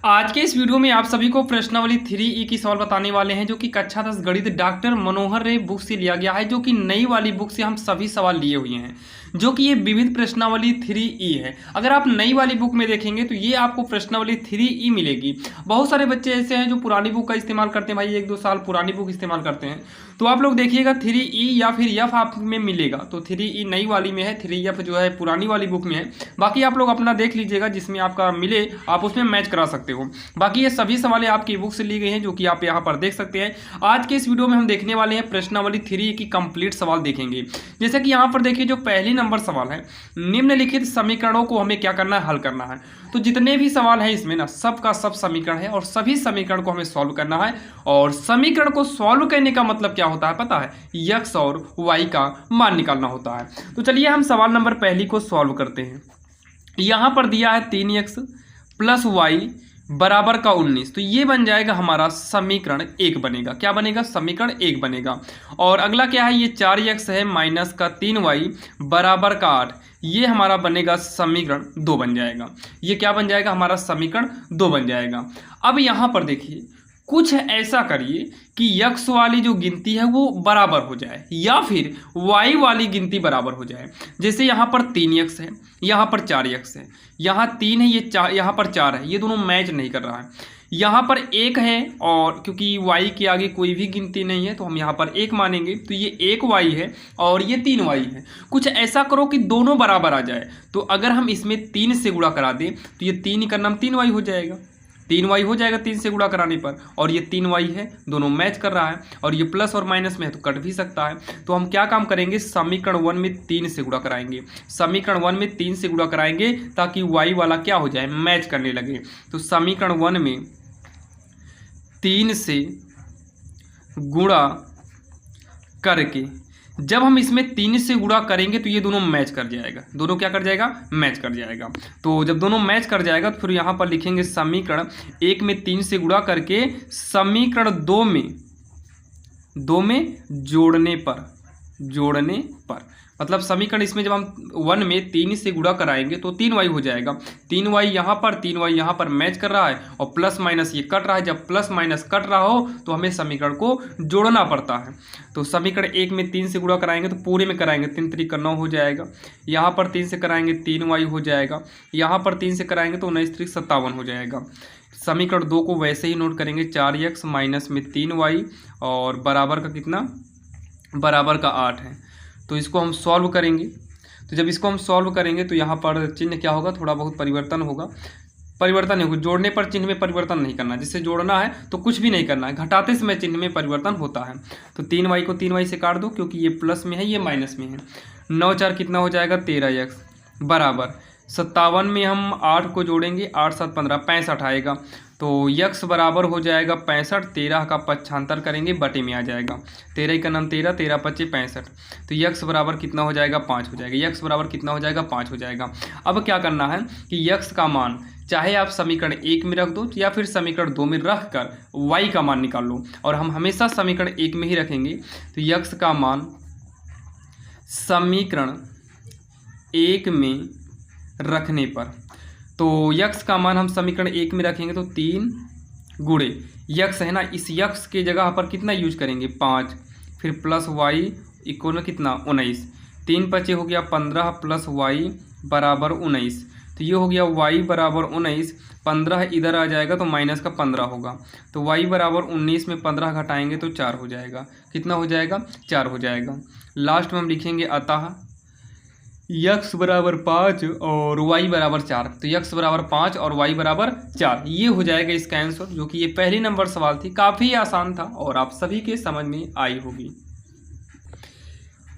आज के इस वीडियो में आप सभी को प्रश्नावली 3E की सवाल बताने वाले हैं, जो कि कक्षा 10 गणित डॉक्टर मनोहर रे बुक से लिया गया है, जो कि नई वाली बुक से हम सभी सवाल लिए हुए हैं, जो कि ये विविध प्रश्नावली 3E है। अगर आप नई वाली बुक में देखेंगे तो ये आपको प्रश्नावली 3E मिलेगी। बहुत सारे बच्चे ऐसे हैं जो पुरानी बुक का इस्तेमाल करते हैं, भाई 1-2 साल पुरानी बुक इस्तेमाल करते हैं, तो आप लोग देखिएगा 3E या फिर F आप में मिलेगा। तो 3E नई वाली में है, 3F जो है पुरानी वाली बुक में है। बाकी आप लोग अपना देख लीजिएगा, जिसमें आपका मिले आप उसमें मैच करा सकते हो। बाकी ये सभी सवालें आपकी बुक से ली गई हैं, जो कि आप यहाँ पर देख सकते हैं। आज के इस वीडियो में हम देखने वाले हैं प्रश्नावली 3E की कंप्लीट सवाल देखेंगे। जैसे कि यहाँ पर देखिए, जो पहली नंबर सवाल है, निम्नलिखित समीकरणों को हमें क्या करना है, हल करना है। तो जितने भी सवाल हैं इसमें ना, सब का सब समीकरण है और सभी समीकरण को हमें सॉल्व करना है। और समीकरण को सॉल्व करने का मतलब क्या होता है पता है, x और y का मान निकालना होता है। तो चलिए हम सवाल नंबर पहली को सॉल्व करते हैं। यहाँ पर दिया है 3x + y बराबर का 19, तो ये बन जाएगा हमारा समीकरण 1 बनेगा। क्या बनेगा, समीकरण 1 बनेगा। और अगला क्या है, ये 4x है माइनस का 3y बराबर का 8, ये हमारा बनेगा समीकरण 2 बन जाएगा। ये क्या बन जाएगा, हमारा समीकरण 2 बन जाएगा। अब यहाँ पर देखिए, कुछ ऐसा करिए कि x वाली जो गिनती है वो बराबर हो जाए या फिर y वाली गिनती बराबर हो जाए। जैसे यहाँ पर 3x है, यहाँ पर 4x है, यहाँ 3 है, ये 4, यहाँ पर 4 है, ये दोनों मैच नहीं कर रहा है। यहाँ पर 1 है, और क्योंकि y के आगे कोई भी गिनती नहीं है तो हम यहाँ पर 1 मानेंगे, तो ये 1y है और ये 3y है। कुछ ऐसा करो कि दोनों बराबर आ जाए। तो अगर हम इसमें 3 से गुणा करा दें तो ये 3 का नाम 3y हो जाएगा, 3y हो जाएगा 3 से गुणा कराने पर। और ये 3y है, दोनों मैच कर रहा है, और ये प्लस और माइनस में है तो कट भी सकता है। तो हम क्या काम करेंगे, समीकरण 1 में 3 से गुणा कराएंगे। समीकरण 1 में 3 से गुणा कराएंगे ताकि y वाला क्या हो जाए, मैच करने लगे। तो समीकरण 1 में 3 से गुणा करके जब हम इसमें 3 से गुणा करेंगे तो ये दोनों मैच कर जाएगा। दोनों क्या कर जाएगा, मैच कर जाएगा। तो जब दोनों मैच कर जाएगा तो फिर यहाँ पर लिखेंगे समीकरण 1 में 3 से गुणा करके समीकरण 2 में जोड़ने पर मतलब समीकरण इसमें जब हम 1 में 3 से गुणा कराएंगे तो 3y हो जाएगा। 3y यहाँ पर, 3y यहाँ पर मैच कर रहा है, और प्लस माइनस ये कट रहा है। जब प्लस माइनस कट रहा हो तो हमें समीकरण को जोड़ना पड़ता है। तो समीकरण 1 में 3 से गुणा कराएंगे तो पूरे में कराएंगे, 3 3 का 9 हो जाएगा। यहाँ पर 3 से कराएंगे 3y हो जाएगा। यहाँ पर 3 से कराएंगे तो 19 3 57 हो जाएगा। समीकरण 2 को वैसे ही नोट करेंगे, 4x माइनस में 3y और बराबर का कितना, बराबर का 8 है। तो इसको हम सॉल्व करेंगे। तो जब इसको हम सॉल्व करेंगे तो यहाँ पर चिन्ह क्या होगा, थोड़ा बहुत परिवर्तन होगा। परिवर्तन होगा, जोड़ने पर चिन्ह में परिवर्तन नहीं करना। जिससे जोड़ना है तो कुछ भी नहीं करना है, घटाते समय चिन्ह में परिवर्तन होता है। तो 3y को 3y से काट दो, क्योंकि ये प्लस में है ये माइनस में है। 9 4 कितना हो जाएगा, 13x बराबर 57 में हम 8 को जोड़ेंगे, 8 7 15 65 आएगा। तो x बराबर हो जाएगा 65, 13 का पक्षांतर करेंगे बटे में आ जाएगा, 13 का नाम 13, 13 पच्चे 65। तो x बराबर कितना हो जाएगा, 5 हो जाएगा। x बराबर कितना हो जाएगा, 5 हो जाएगा। अब क्या करना है कि x का मान चाहे आप समीकरण 1 में रख दो या फिर समीकरण 2 में रख कर y का मान निकाल लो, और हम हमेशा समीकरण 1 में ही रखेंगे। तो x का मान समीकरण 1 में रखने पर, तो x का मान हम समीकरण 1 में रखेंगे तो 3 गुणे x है ना, इस x के जगह पर कितना यूज करेंगे, 5, फिर प्लस y इक्वल कितना 19, 3 5 हो गया 15 प्लस y बराबर 19। तो ये हो गया y बराबर 19, 15 इधर आ जाएगा तो माइनस का 15 होगा। तो y बराबर 19 में 15 घटाएंगे तो 4 हो जाएगा। कितना हो जाएगा, 4 हो जाएगा। लास्ट में हम लिखेंगे अतः x बराबर 5 और y बराबर 4। तो x बराबर 5 और y बराबर 4, ये हो जाएगा इसका आंसर, जो कि ये पहली नंबर सवाल थी। काफ़ी आसान था और आप सभी के समझ में आई होगी।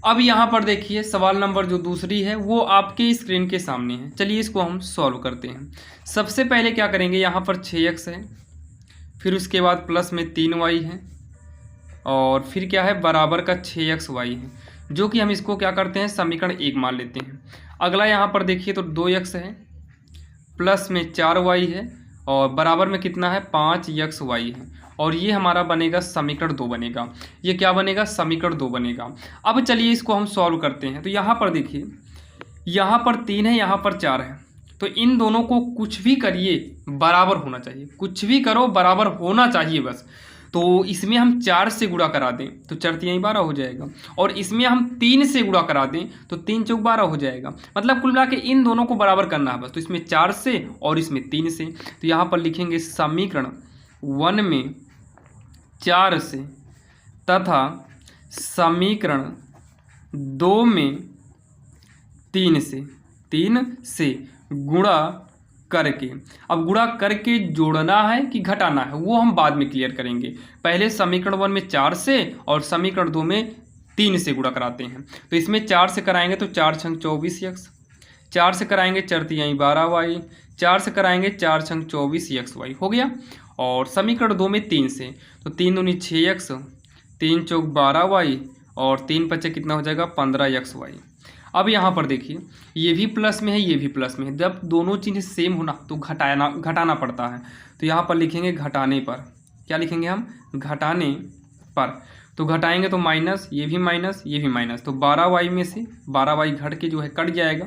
अब यहाँ पर देखिए, सवाल नंबर जो दूसरी है वो आपके स्क्रीन के सामने है। चलिए इसको हम सॉल्व करते हैं। सबसे पहले क्या करेंगे, यहाँ पर 6x है, फिर उसके बाद प्लस में 3y है, और फिर क्या है, बराबर का 6xy है, जो कि हम इसको क्या करते हैं, समीकरण 1 मान लेते हैं। अगला यहाँ पर देखिए तो 2x है, प्लस में 4y है, और बराबर में कितना है, 5xy है, और ये हमारा बनेगा समीकरण 2 बनेगा। ये क्या बनेगा, समीकरण 2 बनेगा। अब चलिए इसको हम सॉल्व करते हैं। तो यहाँ पर देखिए, यहाँ पर 3 है, यहाँ पर 4 है, तो इन दोनों को कुछ भी करिए बराबर होना चाहिए, कुछ भी करो बराबर होना चाहिए बस। तो इसमें हम 4 से गुणा करा दें तो 4 तिहाई 12 हो जाएगा, और इसमें हम 3 से गुणा करा दें तो 3 चौक 12 हो जाएगा। मतलब कुल मिला के इन दोनों को बराबर करना है बस। तो इसमें 4 से और इसमें 3 से, तो यहाँ पर लिखेंगे समीकरण 1 में 4 से तथा समीकरण 2 में 3 से गुणा करके। अब गुणा करके जोड़ना है कि घटाना है वो हम बाद में क्लियर करेंगे। पहले समीकरण 1 में 4 से और समीकरण 2 में 3 से गुणा कराते हैं। तो इसमें 4 से कराएंगे तो 4 छंग 24x, 4 से कराएंगे 4 तिहाई 12y, 4 से कराएंगे 4 छंग 24xy हो गया। और समीकरण 2 में 3 से तो 3 दूनी 6x, 3 चौक 12y और 3 पचे कितना हो जाएगा 15xy। अब यहाँ पर देखिए ये भी प्लस में है ये भी प्लस में है, जब दोनों चीज़ें सेम होना तो घटाना पड़ता है। तो यहाँ पर लिखेंगे घटाने पर, क्या लिखेंगे हम घटाने पर, तो घटाएंगे तो माइनस, ये भी माइनस ये भी माइनस, तो 12y में से 12y घट के जो है कट जाएगा।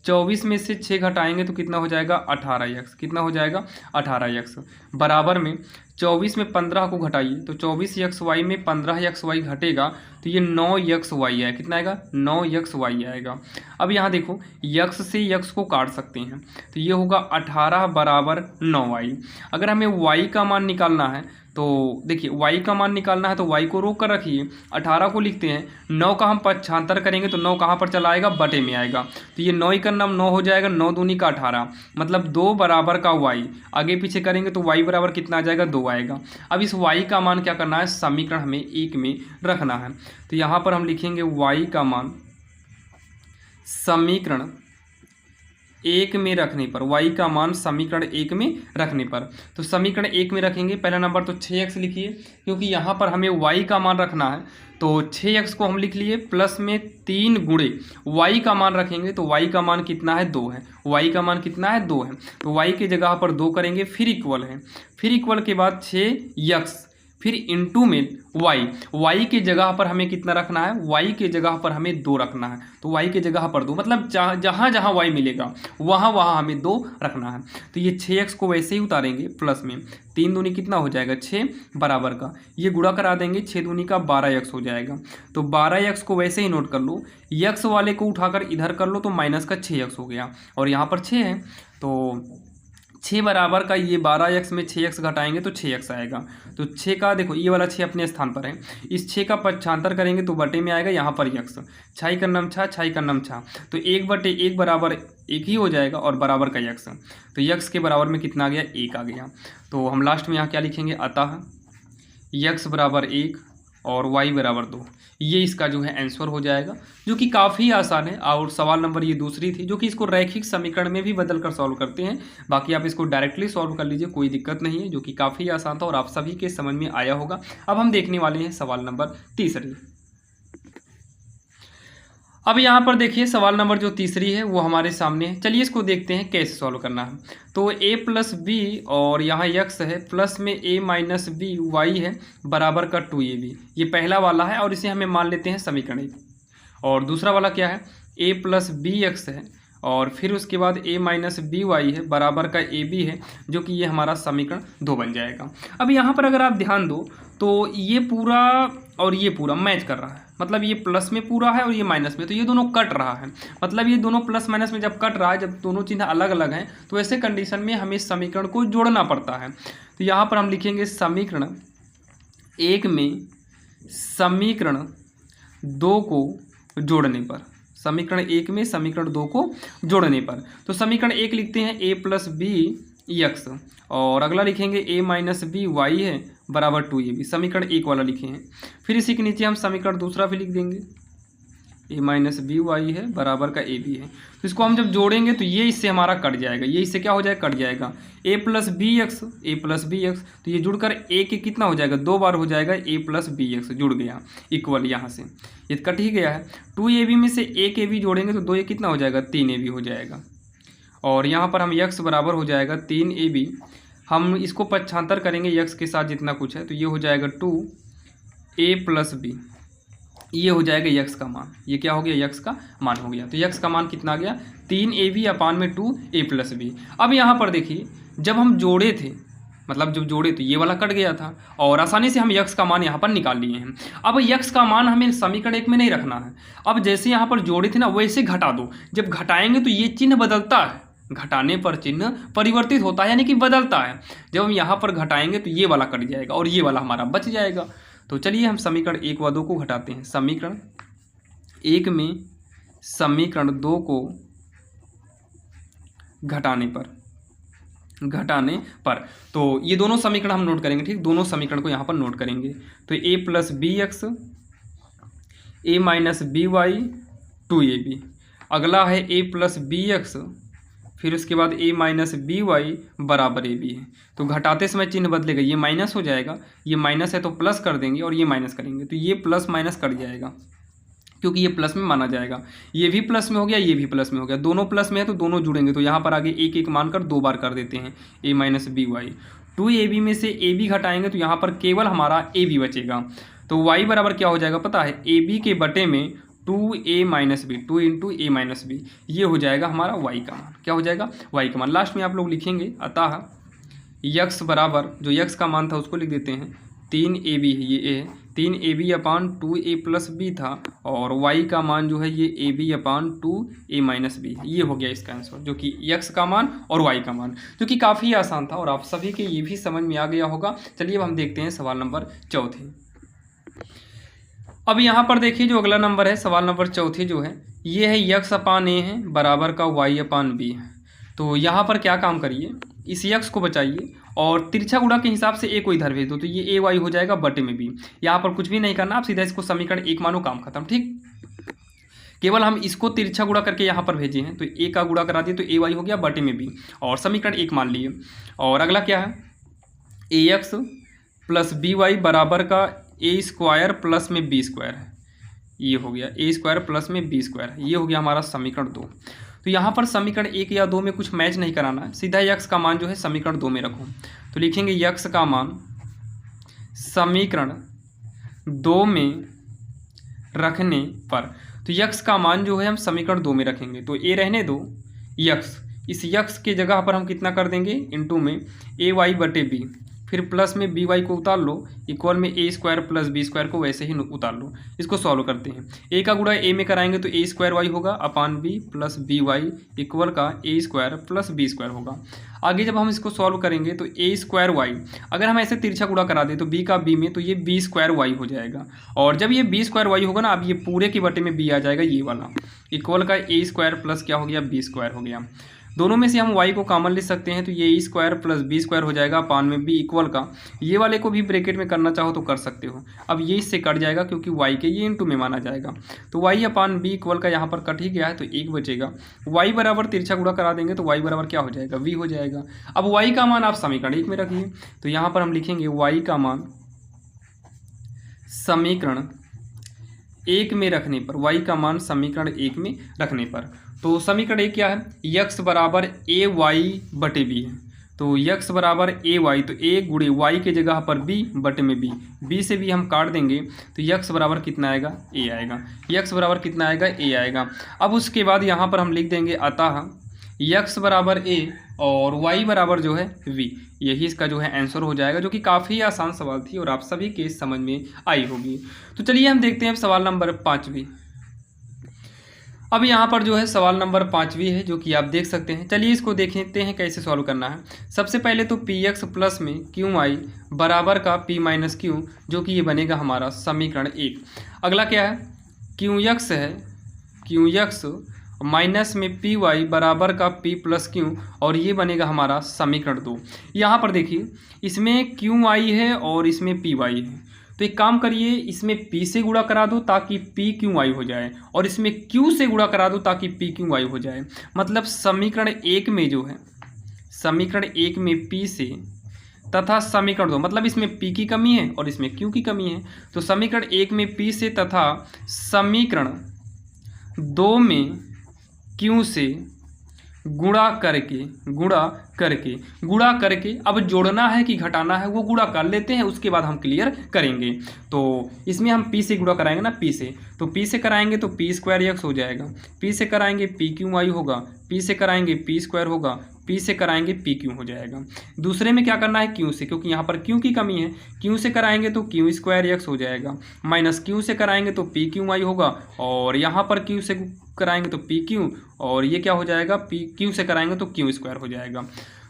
24 में से 6 घटाएंगे तो कितना हो जाएगा 18x, कितना हो जाएगा 18x। बराबर में 24 में 15 को घटाइए तो 24xy में 15xy घटेगा तो ये 9xy है, कितना आएगा 9xy आएगा। अब यहाँ देखो x से x को काट सकते हैं तो ये होगा 18 बराबर 9y। अगर हमें y का मान निकालना है तो देखिए y का मान निकालना है तो y को रोक कर रखिए, 18 को लिखते हैं, 9 का हम पक्षांतर करेंगे तो 9 कहाँ पर चला आएगा बटे में आएगा। तो ये 9 का नाम 9 हो जाएगा, 9 दूनी का 18, मतलब 2 बराबर का y, आगे पीछे करेंगे तो y बराबर कितना आ जाएगा 2 आएगा। अब इस y का मान क्या करना है समीकरण हमें 1 में रखना है। तो यहाँ पर हम लिखेंगे y का मान समीकरण 1 में रखने पर, y का मान समीकरण 1 में रखने पर, तो समीकरण 1 में रखेंगे पहला नंबर तो 6x लिखिए, क्योंकि यहाँ पर हमें y का मान रखना है। तो 6x को हम लिख लिए प्लस में 3 गुणे y का मान रखेंगे तो y का मान कितना है 2 है, y का मान कितना है 2 है, तो y की जगह पर 2 करेंगे, फिर इक्वल है, फिर इक्वल के बाद 6x, फिर इंटू में y के जगह पर हमें कितना रखना है, y के जगह पर हमें 2 रखना है, तो y के जगह पर 2, मतलब जहाँ जहाँ y मिलेगा वहाँ वहाँ हमें 2 रखना है। तो ये 6x को वैसे ही उतारेंगे प्लस में, 3 दूनी कितना हो जाएगा 6 बराबर का, ये गुणा करा देंगे 6 दूनी का 12x हो जाएगा। तो 12x को वैसे ही नोट कर लो, x वाले को उठाकर इधर कर लो तो माइनस का 6x हो गया, और यहाँ पर 6 है तो 6 बराबर का ये 12x में 6x घटाएंगे तो 6x आएगा। तो 6 का देखो ये वाला 6 अपने स्थान पर है, इस 6 का पक्षांतर करेंगे तो बटे में आएगा यहाँ पर x, छाई का नम छा, छाई का नम छा, तो 1/1 बराबर 1 ही हो जाएगा और बराबर का x, तो x के बराबर में कितना आ गया 1 आ गया। तो हम लास्ट में यहाँ क्या लिखेंगे अतः x बराबर 1 और y बराबर 2, ये इसका जो है आंसर हो जाएगा, जो कि काफ़ी आसान है। और सवाल नंबर ये दूसरी थी जो कि इसको रैखिक समीकरण में भी बदल कर सॉल्व करते हैं, बाकी आप इसको डायरेक्टली सॉल्व कर लीजिए, कोई दिक्कत नहीं है, जो कि काफ़ी आसान था और आप सभी के समझ में आया होगा। अब हम देखने वाले हैं सवाल नंबर तीसरी। अब यहाँ पर देखिए सवाल नंबर जो तीसरी है वो हमारे सामने है, चलिए इसको देखते हैं कैसे सॉल्व करना है। तो a प्लस बी और यहाँ x है, प्लस में a माइनस बी y है बराबर का 2ab, ये पहला वाला है और इसे हमें मान लेते हैं समीकरण 1। और दूसरा वाला क्या है a प्लस बी एक्स है और फिर उसके बाद a माइनस बी वाई है बराबर का ab है, जो कि ये हमारा समीकरण 2 बन जाएगा। अब यहाँ पर अगर आप ध्यान दो तो ये पूरा और ये पूरा मैच कर रहा है, मतलब ये प्लस में पूरा है और ये माइनस में, तो ये दोनों कट रहा है, मतलब ये दोनों प्लस माइनस में जब कट रहा है, जब दोनों चिन्ह अलग अलग हैं तो ऐसे कंडीशन में हमें समीकरण को जोड़ना पड़ता है। तो यहाँ पर हम लिखेंगे समीकरण 1 में समीकरण 2 को जोड़ने पर, समीकरण 1 में समीकरण 2 को जोड़ने पर, तो समीकरण 1 लिखते हैं a प्लस बी एक्स और अगला लिखेंगे a माइनस बी वाई है बराबर 2ab, समीकरण 1 वाला लिखे हैं। फिर इसी के नीचे हम समीकरण दूसरा भी लिख देंगे, a माइनस बी वाई है बराबर का ab है। तो इसको हम जब जोड़ेंगे तो ये इससे हमारा कट जाएगा, ये इससे क्या हो जाएगा कट जाएगा, a प्लस बी एक्स, तो ये जुड़कर a के कितना हो जाएगा 2 बार हो जाएगा a प्लस बी एक्स, जुड़ गया इक्वल, यहाँ से ये कट ही गया है। 2ab में से 1ab जोड़ेंगे तो 2a कितना हो जाएगा 3ab हो जाएगा, और यहाँ पर हम x बराबर हो जाएगा 3ab, हम इसको पक्षांतर करेंगे x के साथ जितना कुछ है तो ये हो जाएगा 2a प्लस बी ये हो जाएगा यक्स का मान। ये क्या हो गया, यक्स का मान हो गया। तो यक्स का मान कितना आ गया, 3ab अपान में 2a प्लस बी। अब यहाँ पर देखिए जब हम जोड़े थे, मतलब जब जोड़े तो ये वाला कट गया था और आसानी से हम यक्स का मान यहाँ पर निकाल लिए हैं। अब यक्स का मान हमें समीकरण एक में नहीं रखना है। अब जैसे यहाँ पर जोड़े थे ना वैसे घटा दो। जब घटाएंगे तो ये चिन्ह बदलता है, घटाने पर चिन्ह परिवर्तित होता है यानी कि बदलता है। जब हम यहाँ पर घटाएंगे तो ये वाला कट जाएगा और ये वाला हमारा बच जाएगा। तो चलिए हम समीकरण 1 व 2 को घटाते हैं। समीकरण 1 में समीकरण 2 को घटाने पर तो ये दोनों समीकरण हम नोट करेंगे, ठीक। दोनों समीकरण को यहाँ पर नोट करेंगे। तो a plus b x a minus b y 2ab। अगला है a प्लस बी एक्स, फिर उसके बाद a माइनस बी वाई बराबर ab है। तो घटाते समय चिन्ह बदलेगा, ये माइनस हो जाएगा, ये माइनस है तो प्लस कर देंगे और ये माइनस करेंगे तो ये प्लस माइनस कट जाएगा क्योंकि ये प्लस में माना जाएगा। ये भी प्लस में हो गया, ये भी प्लस में हो गया, दोनों प्लस में है तो दोनों जुड़ेंगे। तो यहाँ पर आगे एक एक मानकर 2 बार कर देते हैं a minus b y. 2ab में से ab घटाएंगे तो यहाँ पर केवल हमारा ab बचेगा। तो y बराबर क्या हो जाएगा पता है, ab के बटे में 2a माइनस बी, 2 इंटू ए माइनस बी। ये हो जाएगा हमारा y का मान। क्या हो जाएगा, y का मान। लास्ट में आप लोग लिखेंगे अतः यक्स बराबर, जो यक्स का मान था उसको लिख देते हैं 3ab, ये a है, 3ab अपान 2a प्लस बी था और y का मान जो है ये ab अपान 2a माइनस बी। ये हो गया इसका आंसर, जो कि x का मान और y का मान, जो कि काफ़ी आसान था और आप सभी के ये भी समझ में आ गया होगा। चलिए अब हम देखते हैं सवाल नंबर 4। अब यहाँ पर देखिए जो अगला नंबर है, सवाल नंबर 4 जो है ये है यक्स अपान ए है बराबर का y अपान बी है। तो यहाँ पर क्या काम करिए, इस यक्स को बचाइए और तिरछा गुणा के हिसाब से ए को इधर भेज दो तो ये ए वाई हो जाएगा बटे में बी। यहाँ पर कुछ भी नहीं करना, आप सीधा इसको समीकरण 1 मानो, काम खत्म, ठीक। केवल हम इसको तिरछा गुणा करके यहाँ पर भेजे हैं तो ए का गुणा करा दिए तो ए वाई हो गया बटे में बी और समीकरण 1 मान लिए। और अगला क्या है, a x plus b Y बराबर का ए स्क्वायर प्लस में बी स्क्वायर है। ये हो गया ए स्क्वायर प्लस में बी स्क्वायर, ये हो गया हमारा समीकरण 2। तो यहाँ पर समीकरण 1 या 2 में कुछ मैच नहीं कराना है, सीधा यक्स का मान जो है समीकरण 2 में रखो। तो लिखेंगे यक्स का मान समीकरण 2 में रखने पर, तो यक्स का मान जो है हम समीकरण 2 में रखेंगे। तो ए रहने दो यक्स, इस यक्स के जगह पर हम कितना कर देंगे, इंटू में ए वाई बटे बी, फिर प्लस में बी वाई को उतार लो, इक्वल में ए स्क्वायर प्लस बी स्क्वायर को वैसे ही उतार लो। इसको सॉल्व करते हैं, ए का गुणा ए में कराएंगे तो ए स्क्वायर वाई होगा upon b plus b y equal का a square plus b square होगा। आगे जब हम इसको सॉल्व करेंगे तो ए स्क्वायर वाई, अगर हम ऐसे तिरछा गुणा करा दें तो बी का बी में तो ये बी स्क्वायर वाई हो जाएगा। और जब ये बी स्क्वायर वाई होगा ना, अब ये पूरे के बटे में बी आ जाएगा, ये वाला इक्वल का ए स्क्वायर प्लस क्या हो गया, बी स्क्वायर हो गया। दोनों में से हम y को कॉमन ले सकते हैं तो ये ए स्क्वायर प्लस बी स्क्वायर हो जाएगा अपान में बी इक्वल का, ये वाले को भी ब्रैकेट में करना चाहो तो कर सकते हो। अब ये इससे कट जाएगा क्योंकि y के ये इंटू में माना जाएगा, तो y अपान बी इक्वल का यहाँ पर कट ही गया है तो 1 बचेगा। y बराबर तिरछा गुणा करा देंगे तो y बराबर क्या हो जाएगा, v हो जाएगा। अब y का मान आप समीकरण 1 में रखिए, तो यहाँ पर हम लिखेंगे y का मान समीकरण 1 में रखने पर, y का मान समीकरण 1 में रखने पर। तो समीकरण 1 क्या है, यक्स बराबर ए वाई बटे बी है। तो यक्स बराबर ए वाई, तो ए गुणे वाई के जगह पर बी बटे में बी, बी से भी हम काट देंगे तो यक्स बराबर कितना आएगा, ए आएगा। यक्स बराबर कितना आएगा, ए आएगा। अब उसके बाद यहाँ पर हम लिख देंगे अतः यक्स बराबर ए और वाई बराबर जो है वी, यही इसका जो है आंसर हो जाएगा, जो कि काफ़ी आसान सवाल थी और आप सभी के समझ में आई होगी। तो चलिए हम देखते हैं सवाल नंबर 5। अब यहाँ पर जो है सवाल नंबर 5 है, जो कि आप देख सकते हैं। चलिए इसको देखते हैं कैसे सॉल्व करना है। सबसे पहले तो पी एक्स प्लस में क्यू आई बराबर का पी माइनस क्यू, जो कि ये बनेगा हमारा समीकरण 1। अगला क्या है, क्यू एक्स है, क्यू एक्स माइनस में पी वाई बराबर का पी प्लस क्यू, और ये बनेगा हमारा समीकरण 2। यहाँ पर देखिए इसमें क्यू आई है और इसमें पी वाई है, तो एक काम करिए इसमें p से गुणा करा दो ताकि p क्यू आई हो जाए, और इसमें q से गुणा करा दो ताकि p क्यू आई हो जाए। मतलब समीकरण 1 में जो है, समीकरण 1 में p से तथा समीकरण 2, मतलब इसमें p की कमी है और इसमें q की कमी है, तो समीकरण 1 में p से तथा समीकरण 2 में q से गुणा करके, गुणा करके, अब जोड़ना है कि घटाना है वो गुणा कर लेते हैं, उसके बाद हम क्लियर करेंगे। तो इसमें हम p से गुणा कराएंगे ना, p से, तो p से कराएंगे तो p स्क्वायर x हो जाएगा, p से कराएंगे p क्यू y होगा, p से कराएंगे p स्क्वायर होगा, p से कराएंगे p क्यू हो जाएगा। दूसरे में क्या करना है, q से, क्योंकि यहाँ पर q की कमी है, q से कराएंगे तो q स्क्वायर x हो जाएगा, माइनस q से कराएंगे तो p क्यू y होगा, और यहाँ पर q से कराएंगे तो p क्यू, और ये क्या हो जाएगा, p q से कराएंगे तो q स्क्वायर हो जाएगा।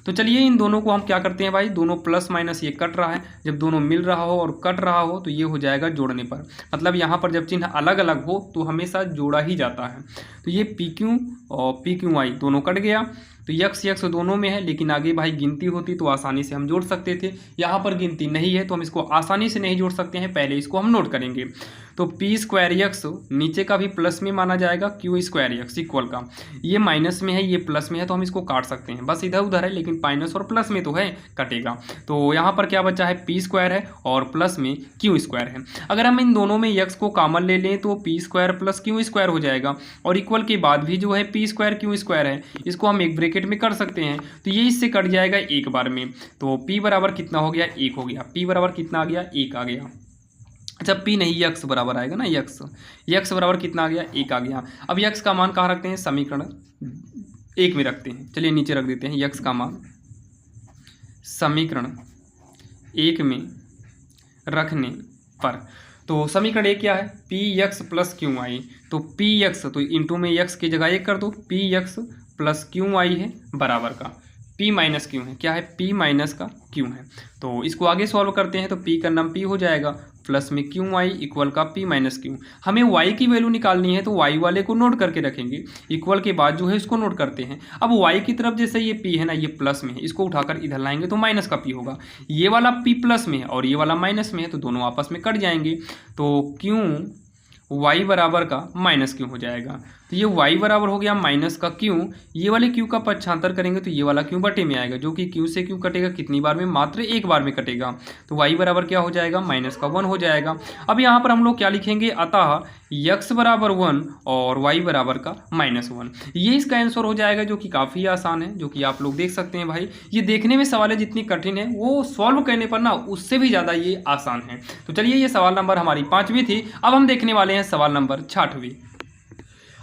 तो चलिए इन दोनों को हम क्या करते हैं भाई, दोनों प्लस माइनस ये कट रहा है, जब दोनों मिल रहा हो और कट रहा हो तो ये हो जाएगा जोड़ने पर, मतलब यहाँ पर जब चिन्ह अलग अलग हो तो हमेशा जोड़ा ही जाता है। तो ये पी क्यू और पी क्यू वाई दोनों कट गया, तो यक्स यक्स दोनों में है, लेकिन आगे भाई गिनती होती तो आसानी से हम जोड़ सकते थे, यहाँ पर गिनती नहीं है तो हम इसको आसानी से नहीं जोड़ सकते हैं, पहले इसको हम नोट करेंगे। तो पी स्क्वायर यक्स नीचे का भी प्लस में माना जाएगा, क्यू स्क्वायर यक्स इक्वल का, ये माइनस में है ये प्लस में है तो हम इसको काट सकते हैं, बस इधर उधर है लेकिन माइनस और प्लस में तो है, कटेगा। तो यहाँ पर क्या बचा है, पी स्क्वायर है और प्लस में क्यू स्क्वायर है। अगर हम इन दोनों में यक्स को कॉमन ले लें तो P square plus Q square हो जाएगा, और इक्वल के बाद भी जो है पी स्क्वायर क्यू स्क्वायर है, इसको हम एक ब्रैकेट में कर सकते हैं, तो ये इससे कट जाएगा एक बार में। तो p बराबर कितना हो गया, 1 हो गया, p बराबर कितना आ गया, 1 आ गया। अच्छा p नहीं, यक्स बराबर आएगा ना, यक्स बराबर कितना आ गया, 1 आ गया। अब यक्स का मान कहाँ रखते हैं, समीकरण 1 में रखते हैं, चलिए नीचे रख देते हैं यक्स का मान समीकरण 1 में रखने पर। तो समीकरण 1 क्या है, p x plus q y, तो पी यक्स तो इंटू में यक्स की जगह 1 कर दो, p x plus q y है बराबर का p माइनस क्यू है, क्या है, p माइनस का q है। तो इसको आगे सॉल्व करते हैं तो p का नाम p हो जाएगा, प्लस में क्यू वाई इक्वल का p माइनस क्यू। हमें y की वैल्यू निकालनी है तो y वाले को नोट करके रखेंगे, इक्वल के बाद जो है इसको नोट करते हैं। अब y की तरफ जैसे ये p है ना, ये प्लस में है, इसको उठाकर इधर लाएंगे तो माइनस का p होगा, ये वाला p प्लस में है और ये वाला माइनस में है, तो दोनों आपस में कट जाएंगे, तो क्यू y बराबर का माइनस क्यू हो जाएगा। तो ये y बराबर हो गया माइनस का q, ये वाले q का पक्षांतर करेंगे तो ये वाला q बटे में आएगा, जो कि q से q कटेगा कितनी बार में, मात्र एक बार में कटेगा। तो y बराबर क्या हो जाएगा, माइनस का 1 हो जाएगा। अब यहाँ पर हम लोग क्या लिखेंगे, अतः x बराबर 1 और y बराबर का -1, ये इसका आंसर हो जाएगा, जो कि काफ़ी आसान है, जो कि आप लोग देख सकते हैं भाई। ये देखने में सवाल है जितनी कठिन है, वो सॉल्व करने पर ना उससे भी ज़्यादा ये आसान है। तो चलिए ये सवाल नंबर हमारी 5वीं थी, अब हम देखने वाले हैं सवाल नंबर 6वीं।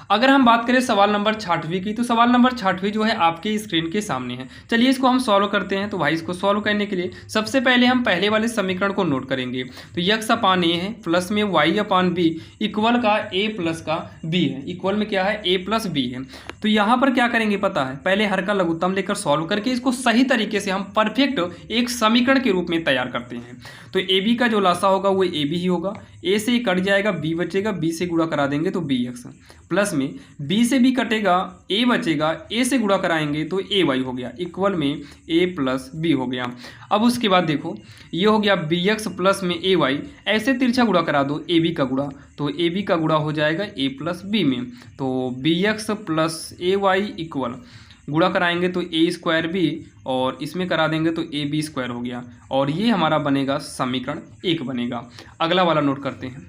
अगर हम बात करें सवाल नंबर 6वीं की, तो सवाल नंबर 6वीं जो है आपके स्क्रीन के सामने है। चलिए इसको हम सॉल्व करते हैं। तो भाई इसको सॉल्व करने के लिए सबसे पहले हम पहले वाले समीकरण को नोट करेंगे। तो यक्स अपान ए है प्लस में वाई अपान बी इक्वल का ए प्लस का बी है, इक्वल में क्या है, ए प्लस बी है। तो यहाँ पर क्या करेंगे पता है, पहले हर का लघुत्तम लेकर सॉल्व करके इसको सही तरीके से हम परफेक्ट एक समीकरण के रूप में तैयार करते हैं। तो ए बी का जो लासा होगा वो ए बी ही होगा, ए से कट जाएगा बी बचेगा, बी से गुणा करा देंगे तो बी एक्स, प्लस में बी से बी कटेगा ए बचेगा, ए से गुणा कराएंगे तो ए वाई हो गया, इक्वल में ए प्लस बी हो गया। अब उसके बाद देखो ये हो गया बी एक्स प्लस में ए वाई, ऐसे तिरछा गुणा करा दो ए बी का गुणा, तो ए बी का गुणा हो जाएगा ए प्लस बी में। तो बी एक्स प्लस ए वाई इक्वल गुणा कराएंगे तो ए स्क्वायर बी और इसमें करा देंगे तो ए बी स्क्वायर हो गया, और ये हमारा बनेगा समीकरण 1 बनेगा। अगला वाला नोट करते हैं।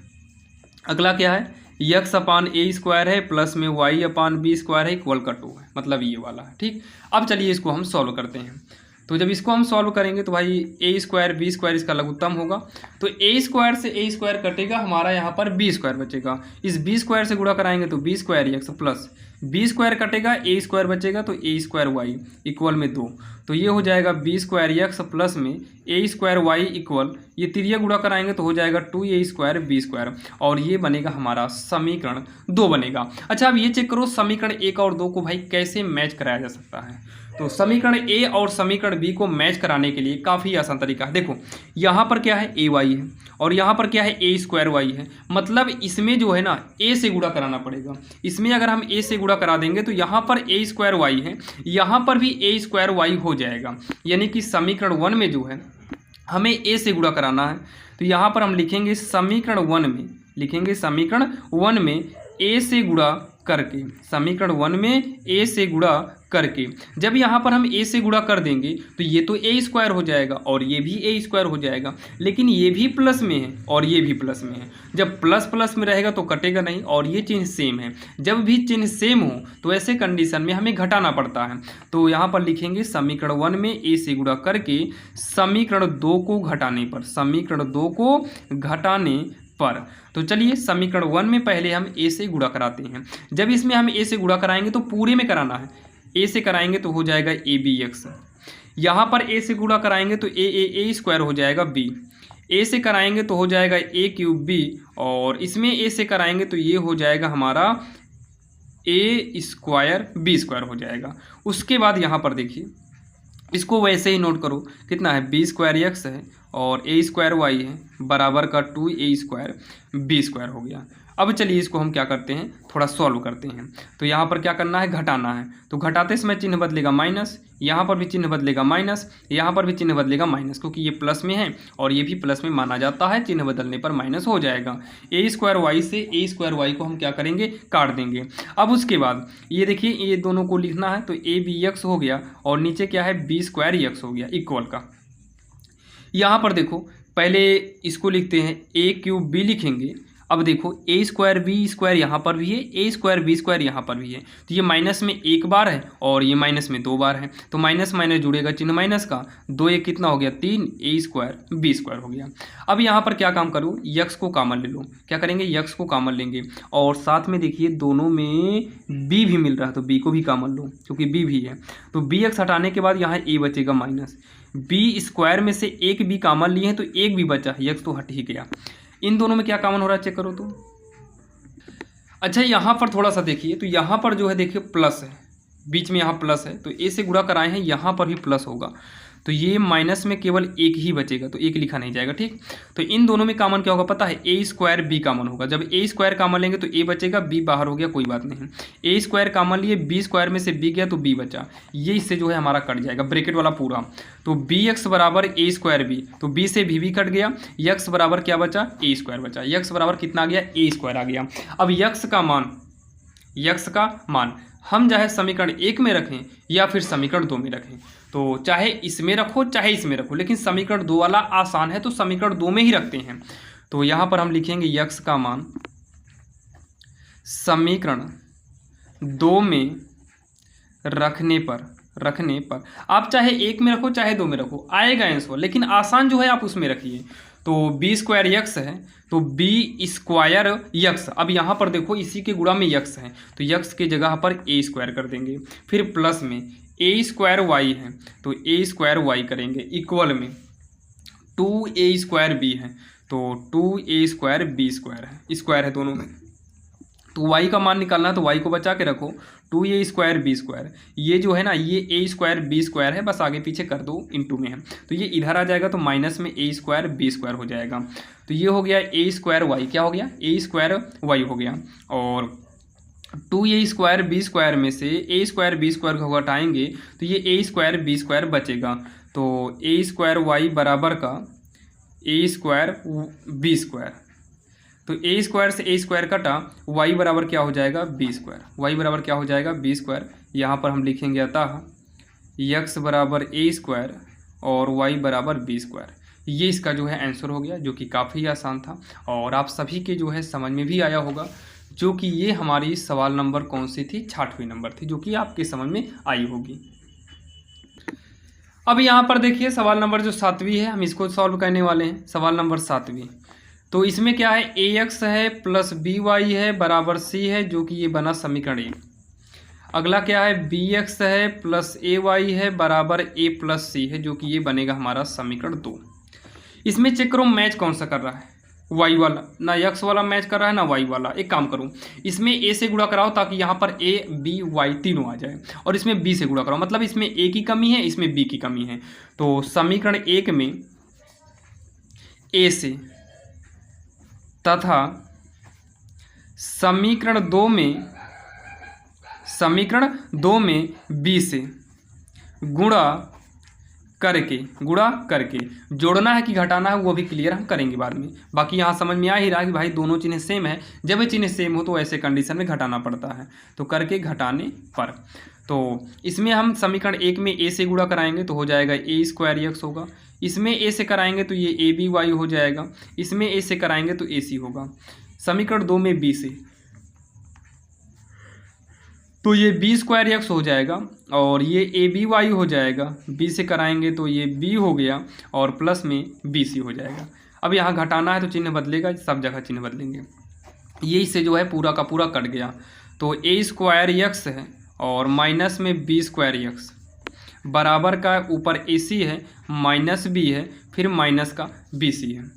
अगला क्या है, यक्स अपान ए स्क्वायर है प्लस में वाई अपान बी स्क्वायर है इक्वल का 2 है, मतलब ये वाला है। ठीक, अब चलिए इसको हम सॉल्व करते हैं। तो जब इसको हम सॉल्व करेंगे तो भाई ए स्क्वायर बी स्क्वायर इसका लघुत्तम होगा, तो ए स्क्वायर से ए स्क्वायर कटेगा, हमारा यहाँ पर बी स्क्वायर बचेगा, इस बी स्क्वायर से गुणा कराएंगे तो b square x plus b square कटेगा, ए स्क्वायर बचेगा तो ए स्क्वायर वाई इक्वल में 2, तो ये हो जाएगा बी स्क्वायर एक्स प्लस में ए स्क्वायर वाई इक्वल, ये तिरिया गुणा कराएंगे तो हो जाएगा 2a स्क्वायर बी स्क्वायर, और ये बनेगा हमारा समीकरण 2 बनेगा। अच्छा अब ये चेक करो समीकरण 1 और 2 को भाई कैसे मैच कराया जा सकता है। तो समीकरण ए और समीकरण बी को मैच कराने के लिए काफ़ी आसान तरीका है। देखो यहाँ पर क्या है, ए वाई है और यहाँ पर क्या है, ए स्क्वायर वाई है, मतलब इसमें जो है ना ए से गुणा कराना पड़ेगा। इसमें अगर हम ए से गुणा करा देंगे तो यहाँ पर ए स्क्वायर वाई है, यहाँ पर भी ए स्क्वायर वाई हो जाएगा, यानी कि समीकरण 1 में जो है हमें ए से गुणा कराना है। तो यहाँ पर हम लिखेंगे समीकरण 1 में, लिखेंगे समीकरण 1 में ए से गुणा करके, समीकरण 1 में ए से गुणा करके जब यहाँ पर हम a से गुणा कर देंगे तो ये तो a स्क्वायर हो जाएगा और ये भी a स्क्वायर हो जाएगा, लेकिन ये भी प्लस में है और ये भी प्लस में है। जब प्लस प्लस में रहेगा तो कटेगा नहीं और ये चिन्ह सेम है। जब भी चिन्ह सेम हो तो ऐसे कंडीशन में हमें घटाना पड़ता है। तो यहाँ पर लिखेंगे समीकरण 1 में a से गुणा करके समीकरण 2 को घटाने पर, समीकरण 2 को घटाने पर। तो चलिए समीकरण 1 में पहले हम a से गुणा कराते हैं। जब इसमें हम a से गुणा कराएंगे तो पूरे में कराना है, a से कराएंगे तो हो जाएगा abx। यहाँ पर a से गुणा कराएंगे तो a स्क्वायर हो जाएगा b, a से कराएंगे तो हो जाएगा a क्यूब b, और इसमें a से कराएंगे तो ये हो जाएगा हमारा a स्क्वायर b स्क्वायर हो जाएगा। उसके बाद यहाँ पर देखिए इसको वैसे ही नोट करो, कितना है b स्क्वायर x है और a स्क्वायर y है बराबर का 2a स्क्वायर b स्क्वायर हो गया। अब चलिए इसको हम क्या करते हैं, थोड़ा सॉल्व करते हैं। तो यहाँ पर क्या करना है, घटाना है। तो घटाते समय चिन्ह बदलेगा माइनस, यहाँ पर भी चिन्ह बदलेगा माइनस, यहाँ पर भी चिन्ह बदलेगा माइनस, क्योंकि ये प्लस में है और ये भी प्लस में माना जाता है, चिन्ह बदलने पर माइनस हो जाएगा। a स्क्वायर वाई से a स्क्वायर वाई को हम क्या करेंगे, काट देंगे। अब उसके बाद ये देखिए ये दोनों को लिखना है तो a b x हो गया और नीचे क्या है b स्क्वायर x हो गया इक्वल का। यहाँ पर देखो पहले इसको लिखते हैं a क्यूब b लिखेंगे। अब देखो a स्क्वायर b स्क्वायर यहाँ पर भी है, a स्क्वायर b स्क्वायर यहाँ पर भी है, तो ये माइनस में एक बार है और ये माइनस में दो बार है, तो माइनस माइनस जुड़ेगा चिन्ह माइनस का, 2 एक कितना हो गया 3, a स्क्वायर b स्क्वायर हो गया। अब यहाँ पर क्या काम करो, x को कॉमन ले लो। क्या करेंगे, x को कॉमन लेंगे और साथ में देखिए दोनों में b भी मिल रहा है तो b को भी कॉमन लो क्योंकि b भी है। तो bx हटाने के बाद यहाँ a बचेगा माइनस, b स्क्वायर में से एक b कॉमन लिए हैं तो एक भी बचा, x तो हट ही गया। इन दोनों में क्या कॉमन हो रहा है चेक करो तो। अच्छा यहाँ पर थोड़ा सा देखिए, तो यहाँ पर जो है देखिए प्लस है, बीच में यहाँ प्लस है तो a से गुणा कराए हैं, यहाँ पर भी प्लस होगा तो ये माइनस में केवल एक ही बचेगा तो एक लिखा नहीं जाएगा, ठीक। तो इन दोनों में कॉमन क्या होगा पता है, a स्क्वायर b कॉमन होगा। जब a स्क्वायर कॉमन लेंगे तो a बचेगा, b बाहर हो गया कोई बात नहीं। a स्क्वायर कॉमन लिए, b स्क्वायर में से b गया तो b बचा, ये इससे जो है हमारा कट जाएगा ब्रैकेट वाला पूरा। तो bx बराबर a स्क्वायर b, तो b से b कट गया, x बराबर क्या बचा, a स्क्वायर बचा। x बराबर कितना आ गया, a स्क्वायर आ गया। अब x का मान हम चाहे समीकरण 1 में रखें या फिर समीकरण 2 में रखें, तो चाहे इसमें रखो चाहे इसमें रखो, लेकिन समीकरण 2 वाला आसान है तो समीकरण 2 में ही रखते हैं। तो यहाँ पर हम लिखेंगे x का मान समीकरण 2 में रखने पर आप चाहे 1 में रखो चाहे 2 में रखो आएगा आंसर, लेकिन आसान जो है आप उसमें रखिए। तो b स्क्वायर x है तो b स्क्वायर x, अब यहाँ पर देखो इसी के गुणा में x है तो x की जगह पर a स्क्वायर कर देंगे, फिर प्लस में a स्क्वायर y है तो a स्क्वायर y करेंगे, इक्वल में 2a स्क्वायर b है तो 2a स्क्वायर b स्क्वायर है, स्क्वायर है दोनों में। तो y का मान निकालना है तो y को बचा के रखो, 2a स्क्वायर b स्क्वायर, ये जो है ना ये a स्क्वायर b स्क्वायर है, बस आगे पीछे कर दो, इंटू में है तो ये इधर आ जाएगा तो माइनस में a स्क्वायर b स्क्वायर हो जाएगा। तो ये हो गया a स्क्वायर y, क्या हो गया a स्क्वायर y हो गया, और 2a स्क्वायर b स्क्वायर में से a स्क्वायर b स्क्वायर को हटाएंगे तो ये a स्क्वायर b स्क्वायर बचेगा। तो a स्क्वायर y बराबर का a स्क्वायर b स्क्वायर, तो a स्क्वायर से a स्क्वायर कटा, y बराबर क्या हो जाएगा b स्क्वायर, y बराबर क्या हो जाएगा b स्क्वायर। यहाँ पर हम लिखेंगे अतः x बराबर a स्क्वायर और y बराबर b स्क्वायर। ये इसका जो है आंसर हो गया, जो कि काफ़ी आसान था और आप सभी के जो है समझ में भी आया होगा, जो कि ये हमारी सवाल नंबर कौन सी थी, 6वां नंबर थी, जो कि आपके समझ में आई होगी। अब यहाँ पर देखिए सवाल नंबर जो 7वीं है, हम इसको सॉल्व करने वाले हैं। सवाल नंबर 7वीं, तो इसमें क्या है, ax है प्लस by है बराबर c है, जो कि ये बना समीकरण 1। अगला क्या है, bx है प्लस ay है बराबर a प्लस c है, जो कि ये बनेगा हमारा समीकरण 2। इसमें चेक करो मैच कौन सा कर रहा है, y वाला, ना x वाला मैच कर रहा है ना y वाला। एक काम करो इसमें a से गुणा कराओ ताकि यहाँ पर a b y तीनों आ जाए, और इसमें b से गुणा कराओ, मतलब इसमें a की कमी है इसमें b की कमी है। तो समीकरण 1 में a से तथा समीकरण 2 में b से गुणा करके, गुणा करके, जोड़ना है कि घटाना है वो भी क्लियर हम करेंगे बाद में। बाकी यहाँ समझ में आ ही रहा कि भाई दोनों चिन्ह सेम है, जब ये चिन्ह सेम हो तो ऐसे कंडीशन में घटाना पड़ता है। तो करके घटाने पर, तो इसमें हम समीकरण 1 में a से गुणा कराएंगे तो हो जाएगा a स्क्वायर x होगा। इसमें a से कराएंगे तो ये aby हो जाएगा। इसमें a से कराएंगे तो ac होगा। समीकरण 2 में b से, तो ये b स्क्वायर x हो जाएगा और ये aby हो जाएगा। b से कराएंगे तो ये b हो गया और प्लस में bc हो जाएगा। अब यहाँ घटाना है तो चिन्ह बदलेगा, सब जगह चिन्ह बदलेंगे। ये इससे जो है पूरा का पूरा कट गया, तो a स्क्वायर x है और माइनस में b स्क्वायर x बराबर का ऊपर ac है, माइनस b है, फिर माइनस का bc है।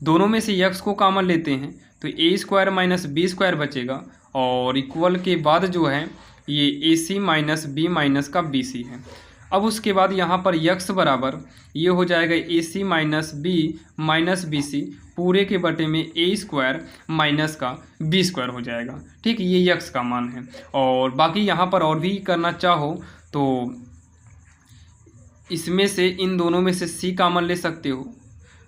दोनों में से x को कॉमन लेते हैं तो a square minus b square बचेगा और इक्वल के बाद जो है ये ac माइनस b माइनस का bc है। अब उसके बाद यहाँ पर x बराबर ये हो जाएगा ac minus b minus bc पूरे के बटे में a स्क्वायर माइनस का b स्क्वायर हो जाएगा। ठीक, ये x का मान है। और बाकी यहाँ पर और भी करना चाहो तो इसमें से इन दोनों में से c कॉमन ले सकते हो।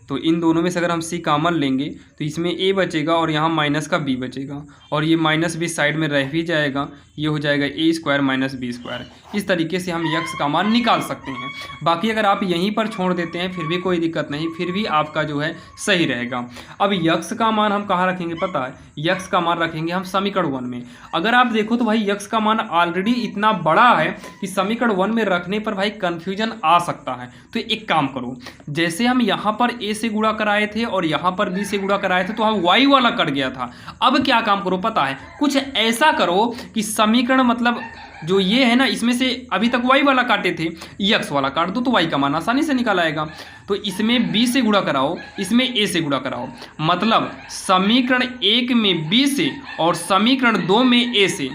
तो इन दोनों में से अगर हम c कॉमन लेंगे तो इसमें a बचेगा और यहाँ माइनस का b बचेगा और ये माइनस भी साइड में रह भी जाएगा। ये हो जाएगा a square minus b square. इस तरीके से हम x का मान निकाल सकते हैं। बाकी अगर आप यहीं पर छोड़ देते हैं फिर भी कोई दिक्कत नहीं, फिर भी आपका जो है सही रहेगा। अब x का मान हम कहाँ रखेंगे पता है? x का मान रखेंगे हम समीकरण 1 में। अगर आप देखो तो भाई x का मान ऑलरेडी इतना बड़ा है कि समीकरण 1 में रखने पर भाई कन्फ्यूजन आ सकता है। तो एक काम करो, जैसे हम यहाँ पर a से गुणा कराए थे और यहाँ पर b से गुणा कराए थे तो हम y वाला कट गया था। अब क्या काम करो पता है? कुछ ऐसा करो कि समीकरण मतलब जो ये है ना इसमें से अभी तक y वाला काटे थे, x वाला काट दो तो y का मान आसानी से निकल आएगा। तो इसमें b से गुणा कराओ, इसमें a से गुणा कराओ, मतलब समीकरण 1 में b से और समीकरण 2 में a से।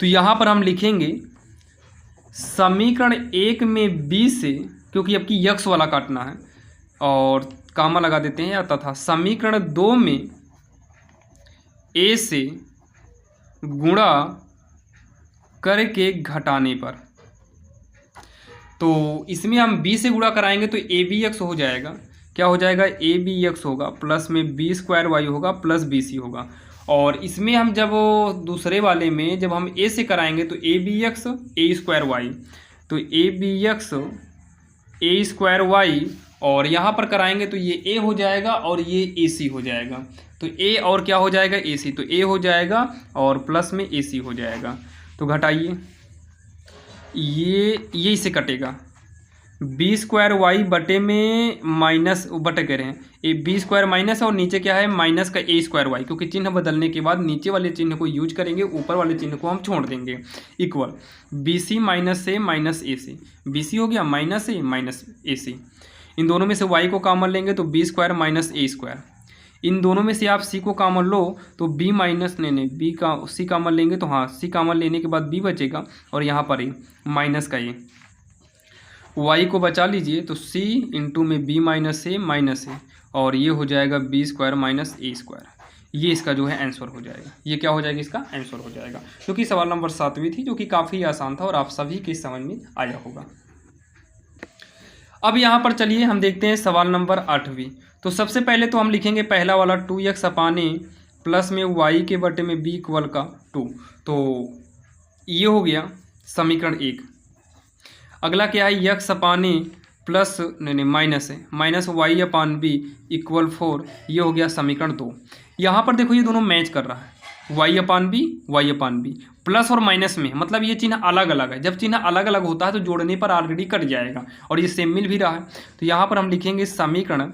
तो यहाँ पर हम लिखेंगे समीकरण 1 में b से, क्योंकि अब की x वाला काटना है और कामा लगा देते हैं, तथा समीकरण 2 में a से गुणा करके घटाने पर। तो इसमें हम b से गुणा कराएंगे तो abx हो जाएगा। क्या हो जाएगा? abx होगा प्लस में b स्क्वायर y होगा प्लस bc होगा। और इसमें हम जब दूसरे वाले में जब हम a से कराएंगे तो abx a स्क्वायर y, तो abx a स्क्वायर y और यहाँ पर कराएंगे तो ये a हो जाएगा और ये ac हो जाएगा। तो a और क्या हो जाएगा? ac, तो a हो जाएगा और प्लस में ac हो जाएगा। तो घटाइए, ये इससे कटेगा b स्क्वायर वाई बटे में माइनस बटे कह रहे हैं ए बी स्क्वायर माइनस और नीचे क्या है माइनस का a स्क्वायर वाई, क्योंकि चिन्ह बदलने के बाद नीचे वाले चिन्ह को यूज करेंगे, ऊपर वाले चिन्ह को हम छोड़ देंगे। इक्वल बी सी माइनस ए माइनस ए सी, बी सी हो गया माइनस ए माइनस ए सी। इन दोनों में से y को कॉमन लेंगे तो b स्क्वायर माइनस ए स्क्वायर। इन दोनों में से आप c को कॉमन लो तो b माइनस b का c कॉमन लेंगे तो हाँ c कॉमन लेने के बाद b बचेगा और यहाँ पर ही माइनस का ये y को बचा लीजिए तो c इंटू में b माइनस ए और ये हो जाएगा b स्क्वायर माइनस ए स्क्वायर। ये इसका जो है आंसर हो जाएगा। ये क्या हो जाएगा? इसका आंसर हो जाएगा, क्योंकि सवाल नंबर 7वीं थी जो कि काफ़ी आसान था और आप सभी के समझ में आया होगा। अब यहाँ पर चलिए हम देखते हैं सवाल नंबर 8वीं। तो सबसे पहले तो हम लिखेंगे पहला वाला 2x अपान ए प्लस में y के बटे में b इक्वल का 2। तो ये हो गया समीकरण 1। अगला क्या है? x अपान ए प्लस नहीं माइनस है माइनस y अपान b इक्वल 4। ये हो गया समीकरण 2। यहाँ पर देखो ये दोनों मैच कर रहा है, y अपान b प्लस और माइनस में, मतलब ये चिन्ह अलग अलग है। जब चिन्ह अलग अलग होता है तो जोड़ने पर ऑलरेडी कट जाएगा और ये सेम मिल भी रहा है। तो यहाँ पर हम लिखेंगे समीकरण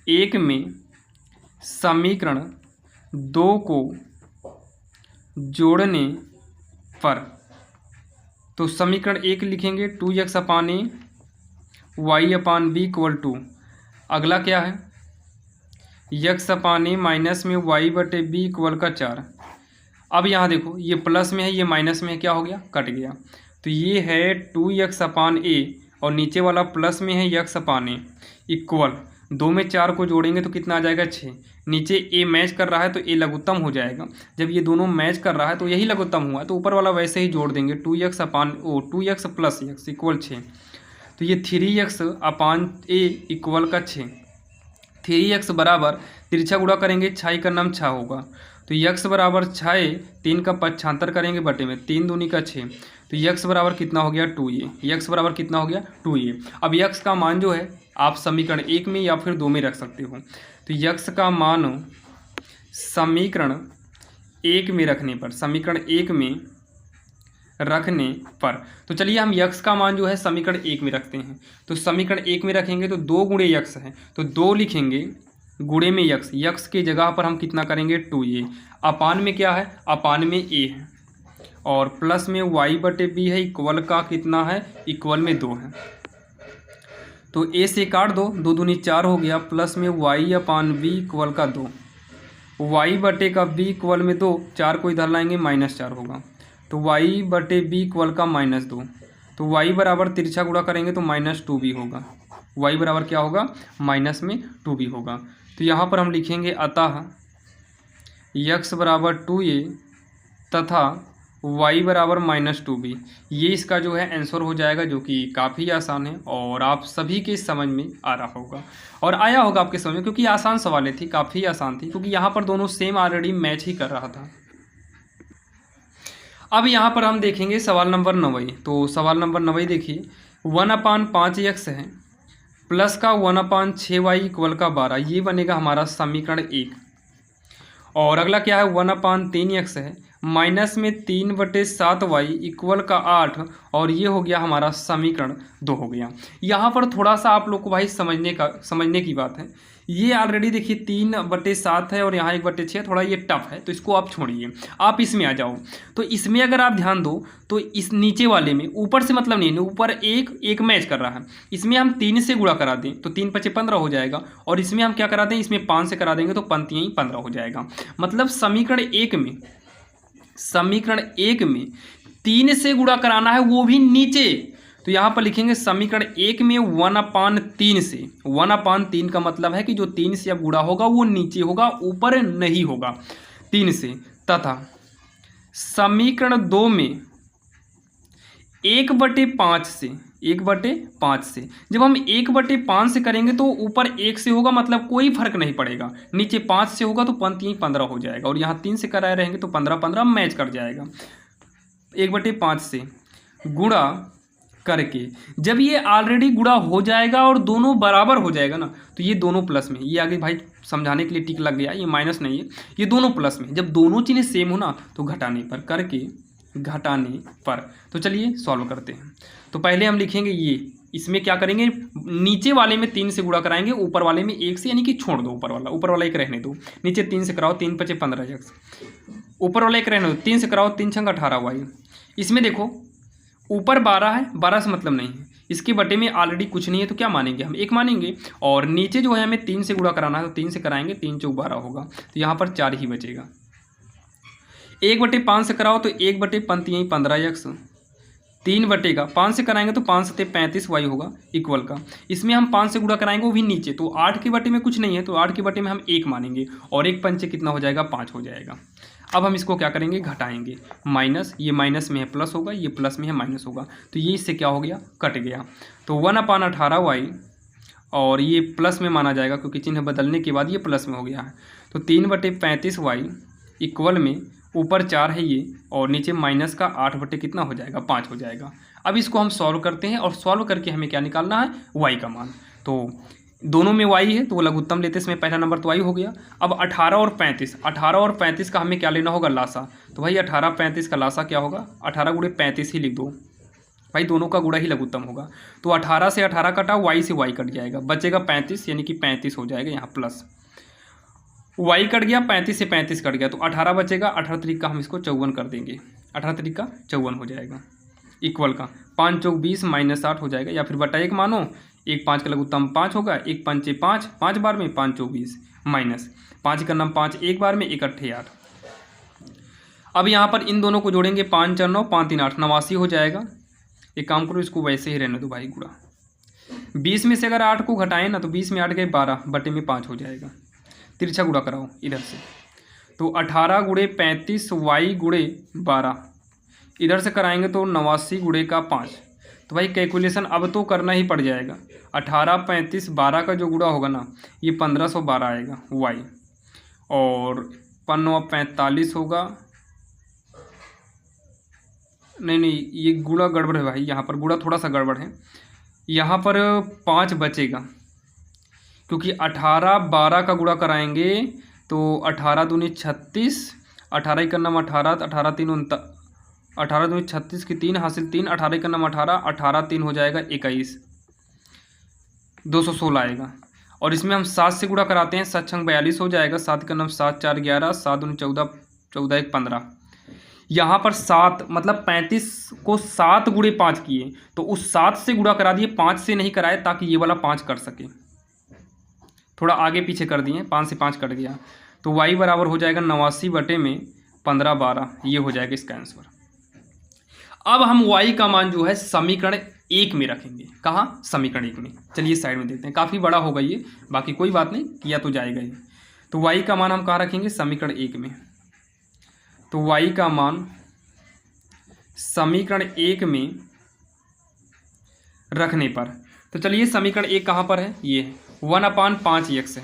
1 में समीकरण 2 को जोड़ने पर, तो समीकरण 1 लिखेंगे 2x अपान ए y अपान बी इक्वल 2। अगला क्या है? x अपान ए माइनस में y बटे बी इक्वल का 4। अब यहाँ देखो ये प्लस में है ये माइनस में है, क्या हो गया? कट गया। तो ये है 2x अपान ए और नीचे वाला प्लस में है x अपान ए इक्वल 2 में 4 को जोड़ेंगे तो कितना आ जाएगा? 6। नीचे a मैच कर रहा है तो a लघुत्तम हो जाएगा। जब ये दोनों मैच कर रहा है तो यही लघुत्तम हुआ, तो ऊपर वाला वैसे ही जोड़ देंगे 2x अपान 2x प्लस x इक्वल 6। तो ये 3x/a इक्वल का 6। 3x बराबर तिरछा गुणा करेंगे 6 का नाम 6 होगा, तो x बराबर 6, 3 का 75 करेंगे बटे में 3 दूनी का 6, तो x बराबर कितना हो गया 2a। x बराबर कितना हो गया 2a। अब x का मान जो है आप समीकरण 1 में या फिर 2 में रख सकते हो। तो x का मान समीकरण 1 में रखने पर, समीकरण 1 में रखने पर, तो चलिए हम x का मान जो है समीकरण 1 में रखते हैं। तो समीकरण 1 में रखेंगे तो 2 गुणे x है, तो 2 लिखेंगे गुणे में x की जगह पर हम कितना करेंगे 2a। अपान में क्या है, अपान में a है, और प्लस में y बटे b है, इक्वल का कितना है, इक्वल में 2 है। तो a से काट दो, 2 दूनी 4 हो गया, प्लस में y/b इक्वल का 2, y बटे का b इक्वल में 2, 4 को इधर लाएंगे -4 होगा, तो y बटे b इक्वल का -2। तो y बराबर तिरछा गुणा करेंगे तो -2b होगा, y बराबर क्या होगा -2b होगा। तो यहाँ पर हम लिखेंगे अतः x बराबर 2a तथा y बराबर -2b। ये इसका जो है आंसर हो जाएगा, जो कि काफ़ी आसान है और आप सभी के समझ में आ रहा होगा और आया होगा आपके समझ में, क्योंकि आसान सवालें थी, काफ़ी आसान थी, क्योंकि यहाँ पर दोनों सेम ऑलरेडी मैच ही कर रहा था। अब यहाँ पर हम देखेंगे सवाल नंबर 9। तो सवाल नंबर 9 देखिए, 1/5x है प्लस का 1/6y इक्वल का 12, ये बनेगा हमारा समीकरण 1। और अगला क्या है 1/3x है माइनस में 3/7y इक्वल का 8, और ये हो गया हमारा समीकरण 2 हो गया। यहाँ पर थोड़ा सा आप लोग को भाई समझने की बात है। ये ऑलरेडी देखिए 3/7 है और यहाँ 1/6, थोड़ा ये टफ है, तो इसको आप छोड़िए, आप इसमें आ जाओ। तो इसमें अगर आप ध्यान दो तो इस नीचे वाले में ऊपर से मतलब नहीं, ऊपर एक मैच कर रहा है, इसमें हम 3 से गुणा करा दें तो 3 × 5 = 15 हो जाएगा, और इसमें हम क्या करा दें, इसमें 5 से करा देंगे तो पंक्तियाँ ही 15 हो जाएगा। मतलब समीकरण एक में 3 से गुणा कराना है, वो भी नीचे। तो यहाँ पर लिखेंगे समीकरण 1 में 1/3 से, 1/3 का मतलब है कि जो 3 से अब गुणा होगा वो नीचे होगा, ऊपर नहीं होगा, 3 से। तथा समीकरण 2 में 1/5 से, 1/5 से जब हम 1/5 से करेंगे तो ऊपर 1 से होगा, मतलब कोई फर्क नहीं पड़ेगा, नीचे 5 से होगा तो पंक्तियाँ 15 हो जाएगा, और यहाँ 3 से कराए रहेंगे तो 15 मैच कर जाएगा। 1/5 से गुणा करके जब ये ऑलरेडी गुणा हो जाएगा और दोनों बराबर हो जाएगा ना, तो ये दोनों प्लस में, ये आगे भाई समझाने के लिए टिक लग गया, ये माइनस नहीं है, ये दोनों प्लस में। जब दोनों चीज़ें सेम हो ना तो घटाने पर, करके घटाने पर। तो चलिए सॉल्व करते हैं। तो पहले हम लिखेंगे ये, इसमें क्या करेंगे, नीचे वाले में 3 से गुणा कराएंगे, ऊपर वाले में 1 से, यानी कि छोड़ दो ऊपर वाला 1 रहने दो, नीचे 3 से कराओ, 3 × 5 = 15x, ऊपर वाला 1 रहने दो, 3 से कराओ, 3 × 6 = 18y। इसमें देखो ऊपर 12 है, 12 से मतलब नहीं है, इसके बटे में ऑलरेडी कुछ नहीं है, तो क्या मानेंगे हम 1 मानेंगे, और नीचे जो है हमें 3 से गुणा कराना है, तो 3 से कराएंगे, 3 × 4 = 12 होगा, तो यहाँ पर 4 ही बचेगा। 1/5 से कराओ तो 1/5 15x, 3/5 से कराएंगे तो 5 × 7 = 35y होगा, इक्वल का। इसमें हम 5 से गुणा कराएंगे, वो भी नीचे, तो 8 के बटे में कुछ नहीं है, तो 8 के बटे में हम 1 मानेंगे, और 1 × 5 कितना हो जाएगा, 5 हो जाएगा। अब हम इसको क्या करेंगे, घटाएंगे, माइनस, ये माइनस में है प्लस होगा, ये प्लस में है माइनस होगा, तो ये इससे क्या हो गया, कट गया। तो 1/18y, और ये प्लस में माना जाएगा क्योंकि चिन्ह बदलने के बाद ये प्लस में हो गया है, तो 3/35y इक्वल में ऊपर 4 है ये, और नीचे माइनस का 8 कितना हो जाएगा, 5 हो जाएगा। अब इसको हम सॉल्व करते हैं, और सॉल्व करके हमें क्या निकालना है, y का मान। तो दोनों में y है तो वो लघुत्तम लेते, इसमें पहला नंबर तो y हो गया। अब 18 और 35 का हमें क्या लेना होगा, लासा। तो भाई 18 35 का लासा क्या होगा, 18 × 35 ही लिख दो भाई, दोनों का गुणा ही लघुत्तम होगा। तो 18 से 18 कटा, y से y कट जाएगा, बचेगा 35, यानी कि 35 हो जाएगा, यहाँ प्लस y कट गया, 35 से 35 कट गया, तो 18 बचेगा, 18 × 3 हम इसको 54 कर देंगे, 18 × 3 = 54 हो जाएगा, इक्वल का 5 × 4 = 20 -8 हो जाएगा, या फिर बटा 1 मानो, 1 5 का लघुत्तम 5 होगा, 1 5 × 5 5 बार में, 5 × 4 = 20 माइनस 5 का नाम 5 1 बार में, 1 8 8। अब यहाँ पर इन दोनों को जोड़ेंगे, 5 4 9 5 3 8 89 हो जाएगा। एक काम करो, इसको वैसे ही रहने दो भाई, गुणा 20 में से अगर 8 को घटाएं ना तो 20 में 8 गए 12 बटे में 5 हो जाएगा, तिरछा गुणा कराओ इधर से, तो 18 × 35 y × 12, इधर से कराएंगे तो 89 × 5, तो भाई कैलकुलेशन अब तो करना ही पड़ जाएगा। 18, 35, 12 का जो गुणा होगा ना, ये 1512 आएगा वाई। और 5×9 = 45 होगा। नहीं, ये गुणा गड़बड़ है भाई, यहाँ पर गुणा थोड़ा सा गड़बड़ है। यहाँ पर 5 बचेगा, क्योंकि 18, 12 का गुणा कराएंगे तो 18 दूनी 36, 18 का नाम 18, 18 3 18 दूनी 36 की 3 हासिल 3, 18 का नाम 18, 18 3 हो जाएगा 21, 216 आएगा। और इसमें हम 7 से गुणा कराते हैं, 7 छंग 42 हो जाएगा, 7 का नाम 7 4 11, 7 दूनी 14, 14 1 15। यहाँ पर 7 मतलब 35 को 7 गुणे 5 किए, तो उस 7 से गुणा करा दिए, 5 से नहीं कराए, ताकि ये वाला 5 कर सके। थोड़ा आगे पीछे कर दिए, 5 से 5 कट गया, तो y बराबर हो जाएगा 89/15 ये हो जाएगा इसका आंसर। अब हम y का मान जो है समीकरण 1 में रखेंगे। कहाँ? समीकरण 1 में। चलिए साइड में देखते हैं, काफ़ी बड़ा होगा ये, बाकी कोई बात नहीं, किया तो जाएगा ये। तो y का मान हम कहाँ रखेंगे? समीकरण 1 में। तो y का मान समीकरण 1 में रखने पर, तो चलिए समीकरण 1 कहाँ पर है? ये 1/5x है,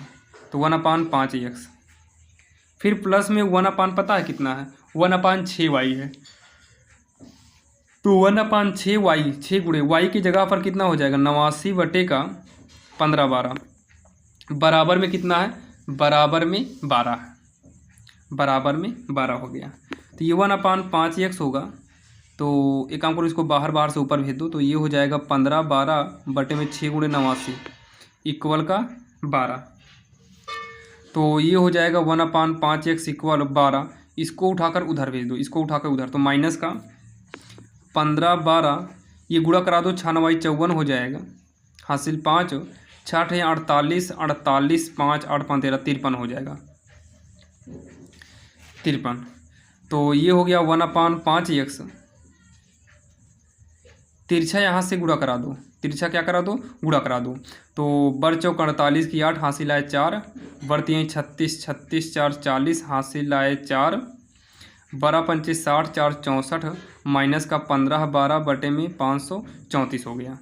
तो 1/5x, फिर प्लस में 1/, पता है कितना है? 1/6y है, तो 1/6y, 6 गुणे y की जगह पर कितना हो जाएगा? 89/15 बराबर में कितना है? बराबर में 12 है, बराबर में 12 हो गया। तो ये 1/5x होगा, तो एक काम करो, इसको बाहर से ऊपर भेज दो, तो ये हो जाएगा 15/12/6 गुणे 89 इक्वल का 12। तो ये हो जाएगा 1/5x इक्वल 12। इसको उठाकर उधर भेज दो, इसको उठाकर उधर, तो माइनस का 15/12, ये गुणा करा दो, 6 9 54 हो जाएगा, हासिल 5, 6 48, 48 5 8 5 13 53 हो जाएगा, 53। तो ये हो गया 1/5x, तिरछा यहाँ से गुणा करा दो, तिरछा क्या करा दो? गुणा करा दो। तो बर चौक 48 की 8 हासिल आए 4, बर 3 36, 36 4 40 हासिल आए 4, 12 पंचे 60 4 64 माइनस का 15/12/534 हो गया।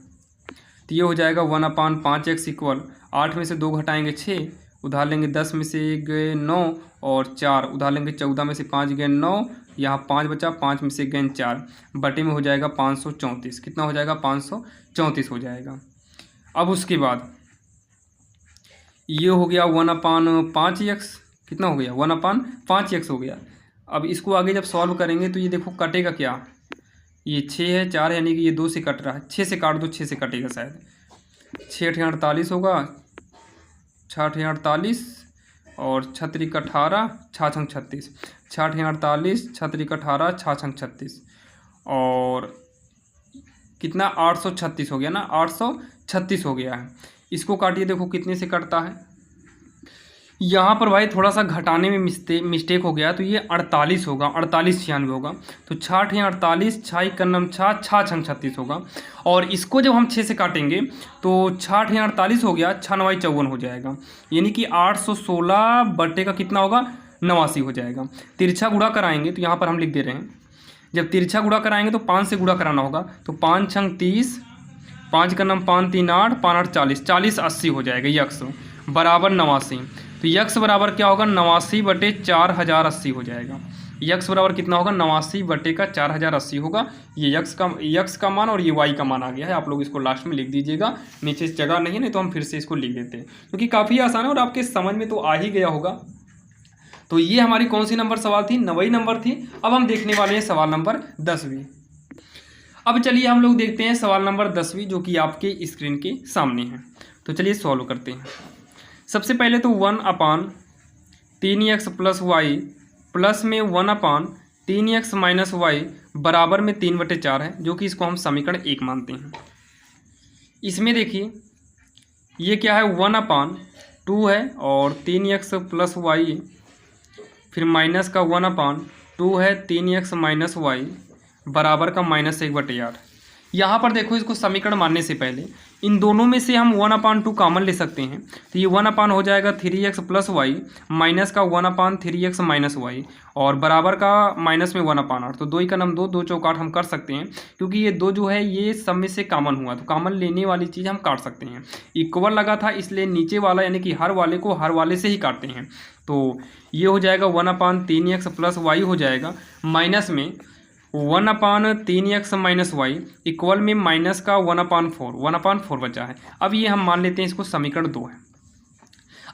तो ये हो जाएगा 1/5x इक्वल 8 में से 2 घटाएंगे 6, उधार लेंगे 10 में से गए 9 और 4 उधार लेंगे 14 में से 5 गए 9, यहाँ 5 बचा, 5 में से गए 4, बटे में हो जाएगा 534। कितना हो जाएगा? 534 हो जाएगा। अब उसके बाद ये हो गया 1/5x, कितना हो गया? 1/5x हो गया। अब इसको आगे जब सॉल्व करेंगे तो ये देखो कटेगा क्या, ये 6 है 4 है, यानी कि ये 2 से कट रहा है, 6 से काट दो, 6 से कटेगा शायद, 6 48 होगा, 6 48 और 6 18 6 36, 6 48 6 18 6 36 और कितना? 836 हो गया ना, 836 हो गया है। इसको काटिए, देखो कितने से कटता है। यहाँ पर भाई थोड़ा सा घटाने में मिस्टेक हो गया, तो ये 48 होगा, 48 96 होगा, तो 6 48 6 कन्नम 6 6 36 होगा। और इसको जब हम 6 से काटेंगे तो 6 48 हो गया, 6 9 54 हो जाएगा, यानी कि 816 बटे का कितना होगा? 89 हो जाएगा। तिरछा गुणा कराएंगे तो यहाँ पर हम लिख दे रहे हैं, जब तिरछा गुणा कराएंगे तो 5 से गुणा कराना होगा, तो 5 छंग 30, 5 का नाम 5 3 8 5 8 40, 40 80 हो जाएगा, यक्स बराबर 89। तो यक्स बराबर क्या होगा? 89/4080 हो जाएगा। यक्स बराबर कितना होगा? 89/4080 होगा। ये यक्स का मान और ये वाई का मान आ गया है। आप लोग इसको लास्ट में लिख दीजिएगा, नीचे जगह नहीं है, नहीं तो हम फिर से इसको लिख देते हैं, क्योंकि काफ़ी आसान है और आपके समझ में तो आ ही गया होगा। तो ये हमारी कौन सी नंबर सवाल थी? 90 नंबर थी। अब हम देखने वाले हैं सवाल नंबर 10वीं। अब चलिए हम लोग देखते हैं सवाल नंबर 10वीं, जो कि आपके स्क्रीन के सामने है। तो चलिए सॉल्व करते हैं। सबसे पहले तो 1/3x + y प्लस में 1/3x - y बराबर में 3/4 है, जो कि इसको हम समीकरण 1 मानते हैं। इसमें देखिए ये क्या है? 1/2 है और 3x + y, फिर माइनस का 1/2 है 3x - y बराबर का -1/8। यहाँ पर देखो, इसको समीकरण मानने से पहले इन दोनों में से हम 1/2 कॉमन ले सकते हैं। तो ये 1 हो जाएगा 3x + y माइनस का 1/3x - y और बराबर का माइनस में 1/8। तो 2 का नाम 2, 2 चौक 8 हम कर सकते हैं, क्योंकि ये 2 जो है ये सब में से कॉमन हुआ, तो कॉमन लेने वाली चीज़ हम काट सकते हैं। इक्वल लगा था इसलिए नीचे वाला यानी कि हर वाले को हर वाले से ही काटते हैं। तो ये हो जाएगा 1/3x + y हो जाएगा माइनस में 1/3x - y इक्वल में माइनस का 1/4 बचा है। अब ये हम मान लेते हैं इसको समीकरण 2 है।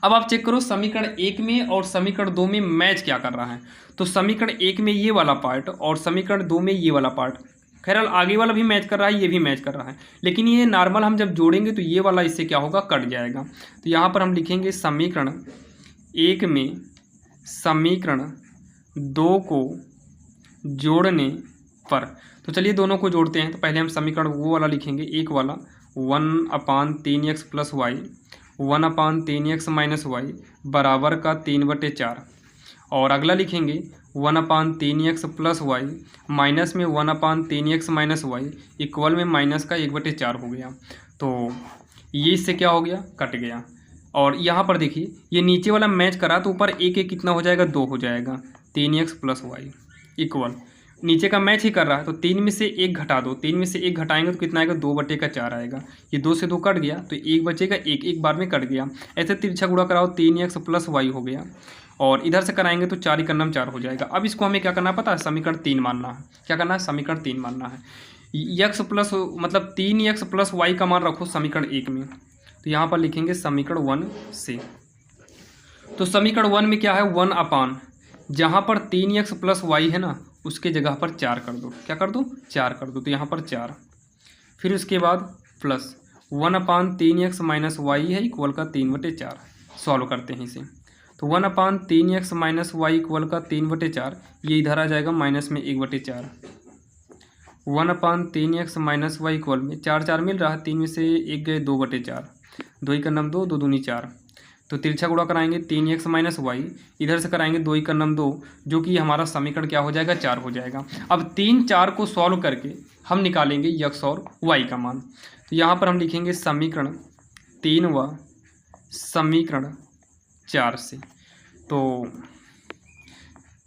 अब आप चेक करो समीकरण 1 में और समीकरण 2 में मैच क्या कर रहा है। तो समीकरण 1 में ये वाला पार्ट और समीकरण 2 में ये वाला पार्ट, खैर आगे वाला भी मैच कर रहा है, ये भी मैच कर रहा है, लेकिन ये नॉर्मल हम जब जोड़ेंगे तो ये वाला इससे क्या होगा, कट जाएगा। तो यहाँ पर हम लिखेंगे समीकरण 1 में समीकरण 2 को जोड़ने पर। तो चलिए दोनों को जोड़ते हैं। तो पहले हम समीकरण वो वाला लिखेंगे, एक वाला 1/3x + y 1/3x - y बराबर का 3/4 और अगला लिखेंगे 1/3x + y माइनस में 1/3x - y इक्वल में माइनस का 1/4 हो गया। तो ये इससे क्या हो गया, कट गया। और यहाँ पर देखिए ये नीचे वाला मैच करा तो ऊपर एक एक कितना हो जाएगा, 2 हो जाएगा, 3x + y इक्वल नीचे का मैच ही कर रहा है। तो 3 में से 1 घटा दो, 3 में से 1 घटाएंगे तो कितना आएगा, 2/4 आएगा। ये 2 से 2 कट गया तो 1 बचेगा, एक बार में कट गया। ऐसे तिरछा गुणा कराओ, 3x + y हो गया और इधर से कराएंगे तो 4 × 4 हो जाएगा। अब इसको हमें क्या करना है पता है, समीकरण 3 मानना है। क्या करना है, समीकरण 3 मानना है। x प्लस मतलब 3x + y का मान रखो समीकरण 1 में। तो यहाँ पर लिखेंगे समीकरण 1 से। तो समीकरण 1 में क्या है, 1/, जहाँ पर 3x + y है ना उसके जगह पर 4 कर दो। क्या कर दो, 4 कर दो। तो यहाँ पर 4, फिर उसके बाद प्लस 1/3x - y है इक्वल का 3/4। सॉल्व करते हैं इसे। तो 1/3x - y इक्वल का 3/4, ये इधर आ जाएगा माइनस में 1/4। 1/3x - y इक्वल में 4 4 मिल रहा है, 3 में से 1 गए, 2/4, 2 का नाम 2, 2 दूनी 4। तो तिरछा गुणा कराएंगे 3x - y, इधर से कराएंगे 2 का नाम 2, जो कि हमारा समीकरण क्या हो जाएगा, 4 हो जाएगा। अब 3 4 को सॉल्व करके हम निकालेंगे x और y का मान। तो यहाँ पर हम लिखेंगे समीकरण 3 व समीकरण 4 से। तो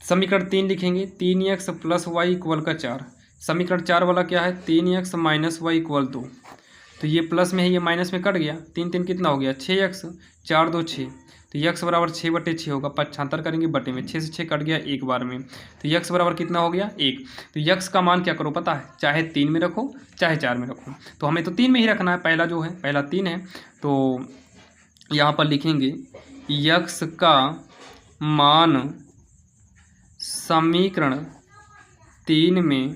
समीकरण 3 लिखेंगे 3x + y इक्वल का 4। समीकरण 4 वाला क्या है, 3x - y इक्वल 2। तो ये प्लस में है, ये माइनस में कट गया, 3 3 कितना हो गया, 6x, 4 2 6। तो x बराबर 6/6 होगा, 75 करेंगे बटे में, 6 से 6 कट गया एक बार में। तो x बराबर कितना हो गया, 1। तो x का मान क्या करो पता है, चाहे 3 में रखो चाहे 4 में रखो। तो हमें तो 3 में ही रखना है, पहला जो है पहला 3 है। तो यहाँ पर लिखेंगे x का मान समीकरण 3 में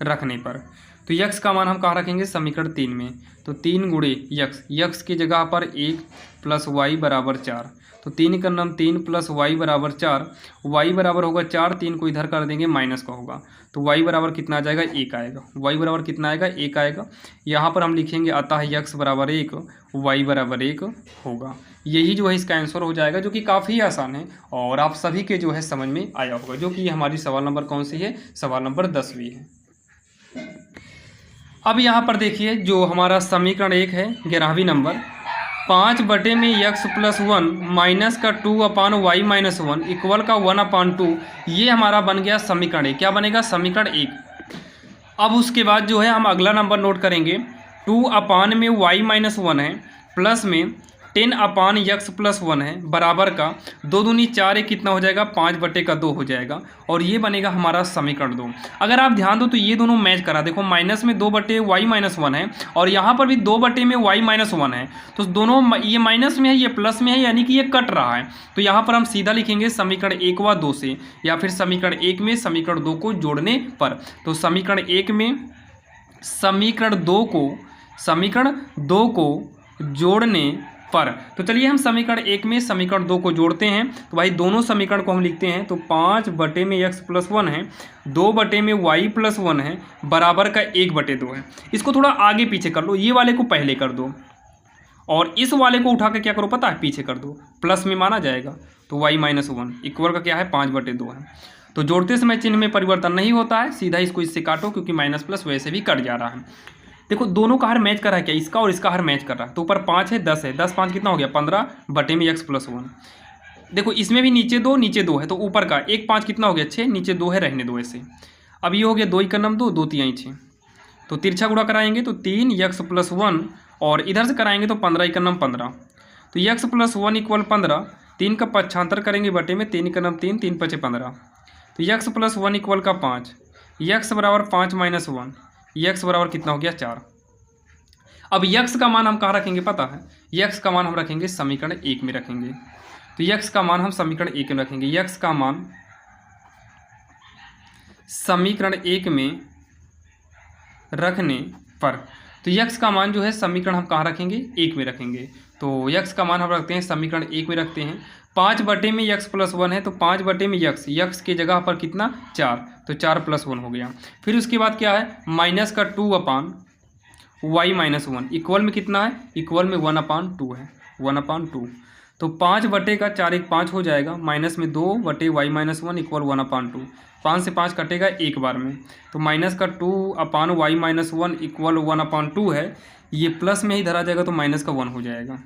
रखने पर। तो x का मान हम कहाँ रखेंगे, समीकरण 3 में। तो 3 × x की जगह पर 1 + y बराबर 4। तो 3 का नाम 3 + y बराबर 4, y बराबर होगा 4, 3 को इधर कर देंगे माइनस का होगा। तो y बराबर कितना आ जाएगा, 1 आएगा। y बराबर कितना आएगा, 1 आएगा। यहाँ पर हम लिखेंगे अतः x बराबर 1, y बराबर 1 होगा। यही जो है इसका आंसर हो जाएगा, जो कि काफ़ी आसान है और आप सभी के जो है समझ में आया होगा, जो कि हमारी सवाल नंबर कौन सी है, सवाल नंबर 10वीं है। अब यहाँ पर देखिए जो हमारा समीकरण 1 है 11वीं नंबर, 5 बटे में x + 1 माइनस का 2/y - 1 इक्वल का 1/2, ये हमारा बन गया समीकरण 1। क्या बनेगा, समीकरण 1। अब उसके बाद जो है हम अगला नंबर नोट करेंगे, 2/में y - 1 है प्लस में 10/x + 1 है बराबर का 2 दूनी 4, एक कितना हो जाएगा, 5/2 हो जाएगा और ये बनेगा हमारा समीकरण 2। अगर आप ध्यान दो तो ये दोनों मैच करा, देखो माइनस में 2/y - 1 है और यहाँ पर भी 2 में y - 1 है। तो दोनों ये माइनस में है ये प्लस में है, यानी कि ये कट रहा है। तो यहाँ पर हम सीधा लिखेंगे समीकरण 1 व 2 से, या फिर समीकरण 1 में समीकरण 2 को जोड़ने पर। तो समीकरण 1 में समीकरण 2 को जोड़ने पर। तो चलिए हम समीकरण 1 में समीकरण 2 को जोड़ते हैं। तो भाई दोनों समीकरण को हम लिखते हैं। तो 5 बटे में x + 1 है, 2 बटे में y + 1 है बराबर का 1/2 है। इसको थोड़ा आगे पीछे कर लो, ये वाले को पहले कर दो और इस वाले को उठा के क्या करो पता है, पीछे कर दो, प्लस में माना जाएगा। तो y - 1 इक्वल का क्या है, 5/2 है। तो जोड़ते समय चिन्ह में परिवर्तन नहीं होता है, सीधा इसको इससे काटो क्योंकि माइनस प्लस वैसे भी कट जा रहा है। देखो दोनों का हर मैच कर रहा है क्या, इसका और इसका हर मैच कर रहा है। तो ऊपर 5 है, 10 है, 10 5 कितना हो गया 15 बटे में x+1। देखो इसमें भी नीचे 2 है, तो ऊपर का 1 5 कितना हो गया 6, नीचे 2 है, रहने दो ऐसे। अब ये हो गया 2 × 2 2 3 6, तो तिरछा गुणा कराएंगे तो 3x+1 और इधर से कराएंगे तो 15 × 15, तो x+1 = 15। 3 का पक्षांतर करेंगे बटे में, 3 × 3 3 5 15, तो x+1 = 5। x बराबर 5 - 1, x बराबर कितना हो गया 4। अब x का मान हम कहाँ रखेंगे पता है, x का मान हम रखेंगे समीकरण 1 में रखेंगे। तो x का मान हम समीकरण 1 में रखेंगे, x का मान समीकरण 1 में रखने पर, तो x का मान जो है समीकरण हम कहाँ रखेंगे 1 में रखेंगे। तो x का मान हम रखते हैं समीकरण 1 में रखते हैं। 5 बटे में x+1 है, तो 5 बटे में x के जगह पर कितना 4, तो 4+1 हो गया। फिर उसके बाद क्या है, माइनस का 2/y-1 इक्वल में कितना है, इक्वल में 1/2 है, 1/2। तो 5 बटे का 4 1 5 हो जाएगा, माइनस में 2 बटे y-1 इक्वल 1/2। 5 से 5 कटेगा एक बार में, तो माइनस का 2/y-1 इक्वल 1/2 है। ये प्लस में ही धरा जाएगा तो माइनस का 1 हो जाएगा।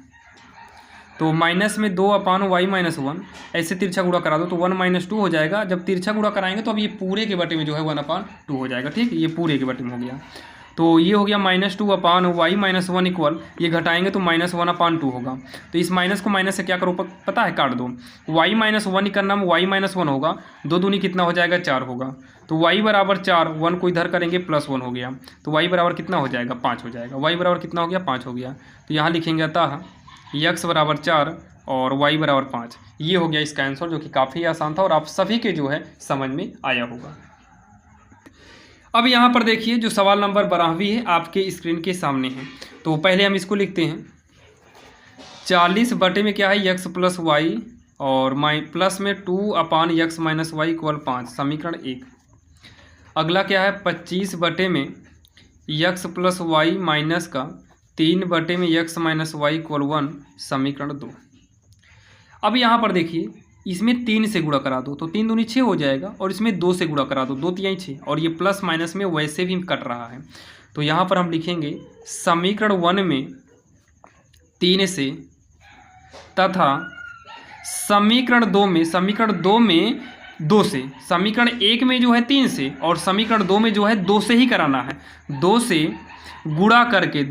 तो माइनस में 2/y-1 ऐसे तिरछा गुणा करा दो तो 1 - 2 हो जाएगा। जब तिरछा गुणा कराएंगे तो अब ये पूरे के बटे में जो है 1/2 हो जाएगा। ठीक, ये पूरे के बटे में हो गया। तो ये हो गया -2/y-1 इक्वल, ये घटाएंगे तो -1/2 होगा। तो इस माइनस को माइनस से क्या करो पता है, काट दो। y-1 का नाम y-1 होगा, 2 दूनी कितना हो जाएगा 4 होगा। तो y बराबर 4, 1 को इधर करेंगे +1 हो गया, तो y बराबर कितना हो जाएगा 5 हो जाएगा। y बराबर कितना हो गया 5 हो गया। तो यहाँ लिखेंगे अतः x बराबर 4 और y बराबर 5। ये हो गया इसका आंसर, जो कि काफ़ी आसान था और आप सभी के जो है समझ में आया होगा। अब यहाँ पर देखिए जो सवाल नंबर 12वीं है आपके स्क्रीन के सामने है। तो पहले हम इसको लिखते हैं, 40 बटे में क्या है x+y और प्लस में 2/x-y = 5, समीकरण 1। अगला क्या है 25 बटे में x+y माइनस का 3 बटे में x-y = 1, समीकरण 2। अब यहाँ पर देखिए इसमें 3 से गुणा करा दो तो 3 दूनी 6 हो जाएगा, और इसमें 2 से गुणा करा दो, 2 3 6, और ये प्लस माइनस में वैसे भी कट रहा है। तो यहाँ पर हम लिखेंगे समीकरण 1 में 3 से तथा समीकरण 2 में 2 से, समीकरण 1 में जो है 3 से और समीकरण 2 में जो है 2 से ही कराना है। 2 से गुणा करके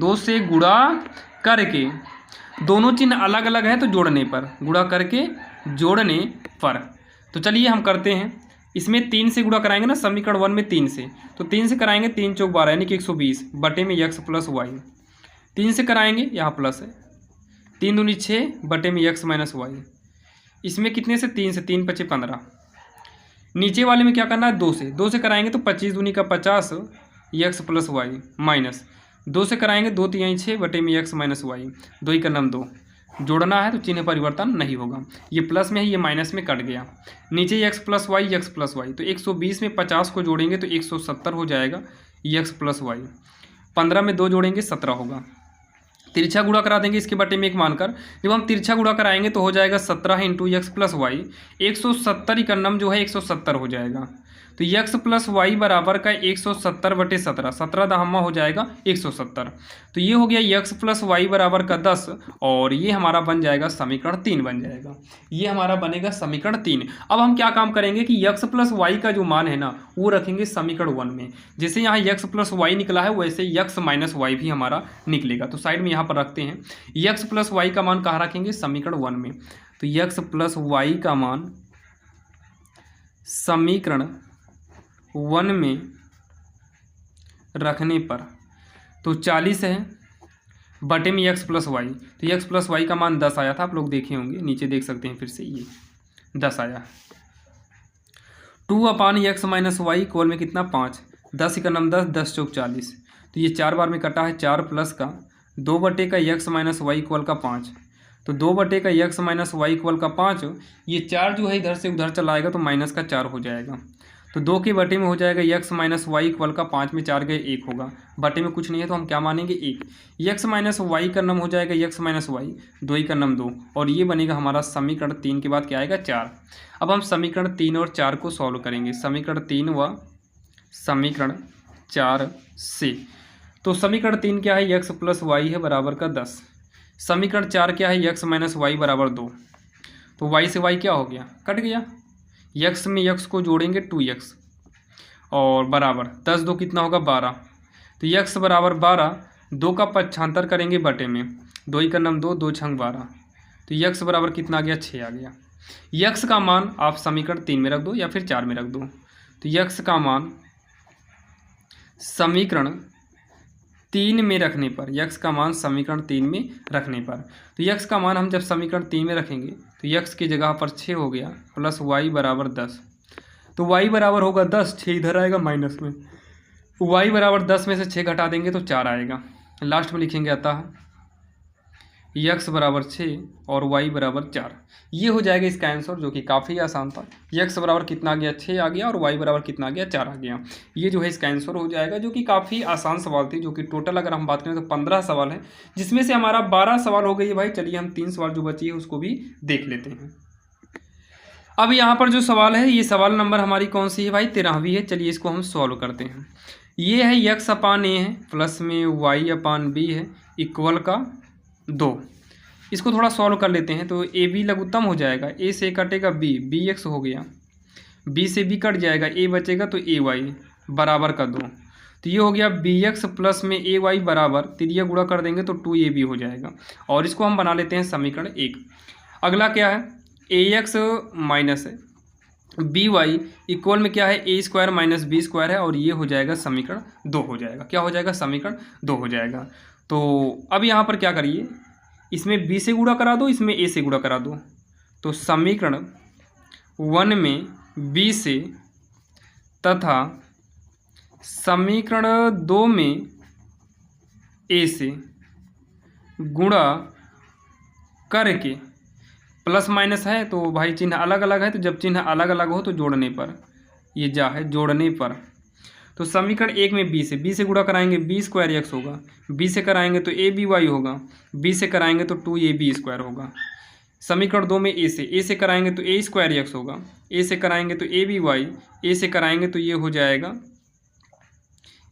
दोनों चिन्ह अलग अलग है तो जोड़ने पर, गुणा करके जोड़ने पर। तो चलिए हम करते हैं। इसमें 3 से गुणा कराएंगे ना, समीकरण 1 में 3 से, तो 3 से कराएंगे 3 चौक 12 यानी कि 120 बटे में x+y। 3 से कराएंगे, यहाँ प्लस है, 3 दूनी 6 बटे में x-y। इसमें कितने से 3 से, 3 5 15। नीचे वाले में क्या करना है 2 से कराएंगे तो 25 दूनी का 50 x+y माइनस 2 से कराएंगे 2 3 6 बटे में x-y, 2 × 2 जोड़ना है तो चिन्ह परिवर्तन नहीं होगा। ये प्लस में है, ये माइनस में कट गया। नीचे x+y, तो 120 में 50 को जोड़ेंगे तो 170 हो जाएगा x+y। 15 में 2 जोड़ेंगे 17 होगा। तिरछा गुणा करा देंगे इसके बटे में 1 मानकर। जब हम तिरछा गुणा कराएंगे तो हो जाएगा 17 × x+y, 170 का नम जो है 170 हो जाएगा। तो x+y बराबर का 170 बटे 17, 17 दहम्मा हो जाएगा 170। तो ये हो गया x+y बराबर का 10, और ये हमारा बन जाएगा समीकरण 3 बन जाएगा। ये हमारा बनेगा समीकरण 3। अब हम क्या काम करेंगे कि x+y का जो मान है ना वो रखेंगे समीकरण 1 में। जैसे यहाँ x+y निकला है वैसे x-y भी हमारा निकलेगा। तो साइड में यहाँ पर रखते हैं, x+y का मान कहाँ रखेंगे समीकरण 1 में। तो x+y का मान समीकरण 1 में रखने पर, तो 40 है बटे में x+y, तो x+y का मान 10 आया था, आप लोग देखे होंगे, नीचे देख सकते हैं फिर से, ये 10 आया। 2/x-y कोल में कितना 5, 10 का नम 10, 10 चौक 40, तो ये 4 बार में कटा है, 4 प्लस का 2 बटे का x-y कोल का 5, तो 2 बटे का x-y कोल का 5, ये 4 जो है इधर से उधर चला आएगा तो माइनस का 4 हो जाएगा। तो 2 के बटे में हो जाएगा x माइनस वाई इक्वल का 5 में 4 गए 1 होगा। बटे में कुछ नहीं है तो हम क्या मानेंगे 1। x माइनस वाई का नम हो जाएगा x माइनस वाई, 2 का नम 2, और ये बनेगा हमारा समीकरण 3 के बाद क्या आएगा 4। अब हम समीकरण 3 और 4 को सॉल्व करेंगे, समीकरण 3 व समीकरण 4 से। तो समीकरण 3 क्या है, x प्लस वाई है बराबर का 10। समीकरण 4 क्या है, x माइनस वाई बराबर 2। तो y से y क्या हो गया, कट गया। x में x को जोड़ेंगे 2x और बराबर 10 2 कितना होगा 12। तो x बराबर 12, 2 का पक्षांतर करेंगे बटे में, 2 का नम 2, 2 छंग 12। तो x बराबर कितना आ गया, 6 आ गया। x का मान आप समीकरण 3 में रख दो या फिर 4 में रख दो। तो x का मान समीकरण 3 में रखने पर, x का मान समीकरण 3 में रखने पर, तो x का मान हम जब समीकरण 3 में रखेंगे तो x की जगह पर 6 हो गया प्लस y बराबर 10। तो y बराबर होगा 10, 6 इधर आएगा माइनस में, y बराबर 10 में से 6 घटा देंगे तो 4 आएगा। लास्ट में लिखेंगे अतः x बराबर 6 और y बराबर 4। ये हो जाएगा इसका आंसर, जो कि काफ़ी आसान था। x बराबर कितना आ गया, 6 आ गया, और y बराबर कितना आ गया, 4 आ गया। ये जो है इसका आंसर हो जाएगा, जो कि काफ़ी आसान सवाल थी, जो कि टोटल अगर हम बात करें तो 15 सवाल है, जिसमें से हमारा 12 सवाल हो गई है भाई। चलिए हम 3 सवाल जो बची है उसको भी देख लेते हैं। अब यहाँ पर जो सवाल है, ये सवाल नंबर हमारी कौन सी है भाई, 13वीं है। चलिए इसको हम सॉल्व करते हैं। ये है x अपान ए है प्लस में y अपान बी है इक्वल का 2। इसको थोड़ा सॉल्व कर लेते हैं। तो ए बी लघुत्तम हो जाएगा, ए से कटेगा बी, बी एक्स हो गया, बी से बी कट जाएगा, ए बचेगा तो ए वाई बराबर का 2। तो ये हो गया बी एक्स प्लस में ए वाई बराबर, तिरिया गुणा कर देंगे तो 2ab हो जाएगा। और इसको हम बना लेते हैं समीकरण 1। अगला क्या है, a x minus b y equal में क्या है, a square minus b square है, और ये हो जाएगा समीकरण 2 हो जाएगा। क्या हो जाएगा, समीकरण 2 हो जाएगा। तो अब यहाँ पर क्या करिए, इसमें b से गुणा करा दो, इसमें a से गुणा करा दो। तो समीकरण 1 में b से तथा समीकरण 2 में a से गुणा करके, प्लस माइनस है तो भाई चिन्ह अलग अलग है, तो जब चिन्ह अलग अलग हो तो जोड़ने पर, ये जा है जोड़ने पर। तो समीकरण 1 में b से गुणा कराएंगे, बी स्क्वायर एक्स होगा, b से कराएंगे तो ए बी वाई होगा, b से कराएंगे तो 2ab स्क्वायर होगा। समीकरण 2 में a से कराएंगे तो ए स्क्वायर एक्स होगा, a से कराएंगे तो ए बी वाई, a से कराएंगे तो ये हो जाएगा,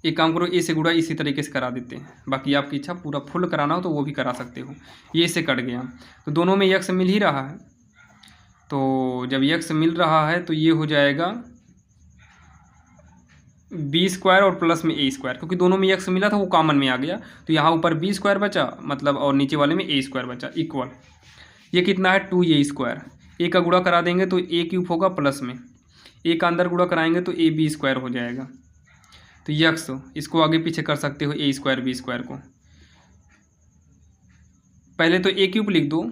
एक काम करो a से गुणा इसी तरीके से करा देते हैं, बाकी आपकी इच्छा, पूरा फुल कराना हो तो वो भी करा सकते हो। ये से कट गया तो दोनों में x मिल ही रहा है, तो जब x मिल रहा है तो ये हो जाएगा बी स्क्वायर और प्लस में ए स्क्वायर, क्योंकि दोनों में x मिला था वो कॉमन में आ गया, तो यहाँ ऊपर बी स्क्वायर बचा मतलब, और नीचे वाले में ए स्क्वायर बचा इक्वल, ये कितना है 2a स्क्वायर। ए का गुणा करा देंगे तो ए क्यूब होगा, प्लस में ए का अंदर गुणा कराएंगे तो ए बी स्क्वायर हो जाएगा। तो यक्स इसको आगे पीछे कर सकते हो, ए स्क्वायर बी स्क्वायर को, पहले तो ए क्यूब लिख दो,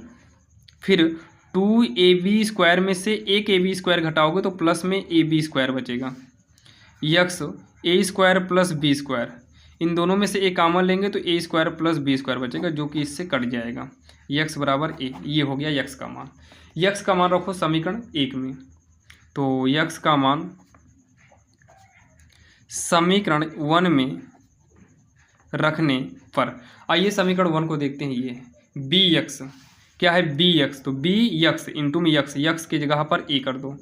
फिर 2ab स्क्वायर में से एक ए बी स्क्वायर घटाओगे तो प्लस में ए बी स्क्वायर बचेगा, यक्स ए स्क्वायर प्लस बी स्क्वायर, इन दोनों में से एक कॉमन लेंगे तो ए स्क्वायर प्लस बी स्क्वायर बचेगा, जो कि इससे कट जाएगा, यक्स बराबर ए। ये हो गया यक्स का मान। यक्स का मान रखो समीकरण 1 में, तो यक्स का मान समीकरण 1 में रखने पर, आइए समीकरण 1 को देखते हैं। ये है बी एक्स, क्या है बी एक्स, तो बी यक्स इंटू में यक्स, यक्स की जगह पर ए कर दो,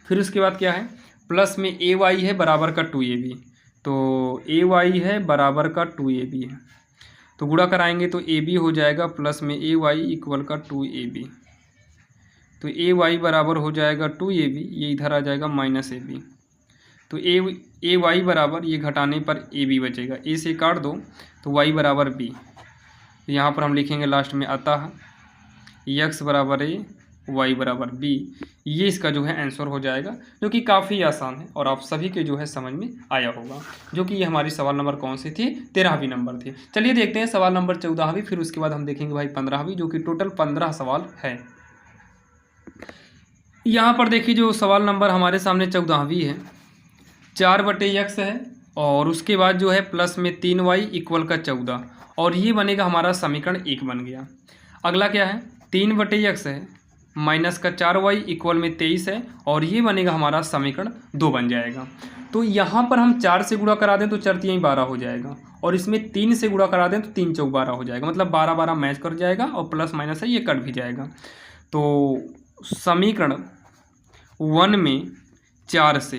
फिर उसके बाद क्या है प्लस में ए वाई है बराबर का 2ab, तो ए वाई है बराबर का 2ab है, तो गुणा कराएंगे तो ए बी हो जाएगा प्लस में ए वाई इक्वल का 2ab, तो ए वाई बराबर हो जाएगा 2ab, ये इधर आ जाएगा माइनस ए बी, तो ए वाई बराबर ये घटाने पर ए बी बचेगा, ए से काट दो तो वाई बराबर बी, तो यहाँ पर हम लिखेंगे लास्ट में अतः यक्स बराबर ए वाई बराबर बी। ये इसका जो है आंसर हो जाएगा, जो कि काफ़ी आसान है और आप सभी के जो है समझ में आया होगा, जो कि ये हमारी सवाल नंबर कौन सी थी, 13वीं नंबर थी। चलिए देखते हैं सवाल नंबर 14वीं, फिर उसके बाद हम देखेंगे भाई 15वीं, जो कि टोटल 15 सवाल है। यहाँ पर देखिए जो सवाल नंबर हमारे सामने 14वीं है, 4/x है और उसके बाद जो है प्लस में 3y इक्वल का 14, और ये बनेगा हमारा समीकरण 1 बन गया। अगला क्या है 3/x है माइनस का 4y इक्वल में 23 है, और ये बनेगा हमारा समीकरण 2 बन जाएगा। तो यहाँ पर हम 4 से गुणा करा दें तो 4 3 12 हो जाएगा, और इसमें 3 से गुणा करा दें तो 3 4 12 हो जाएगा, मतलब 12 12 मैच कर जाएगा, और प्लस माइनस है ये कट भी जाएगा। तो समीकरण 1 में 4 से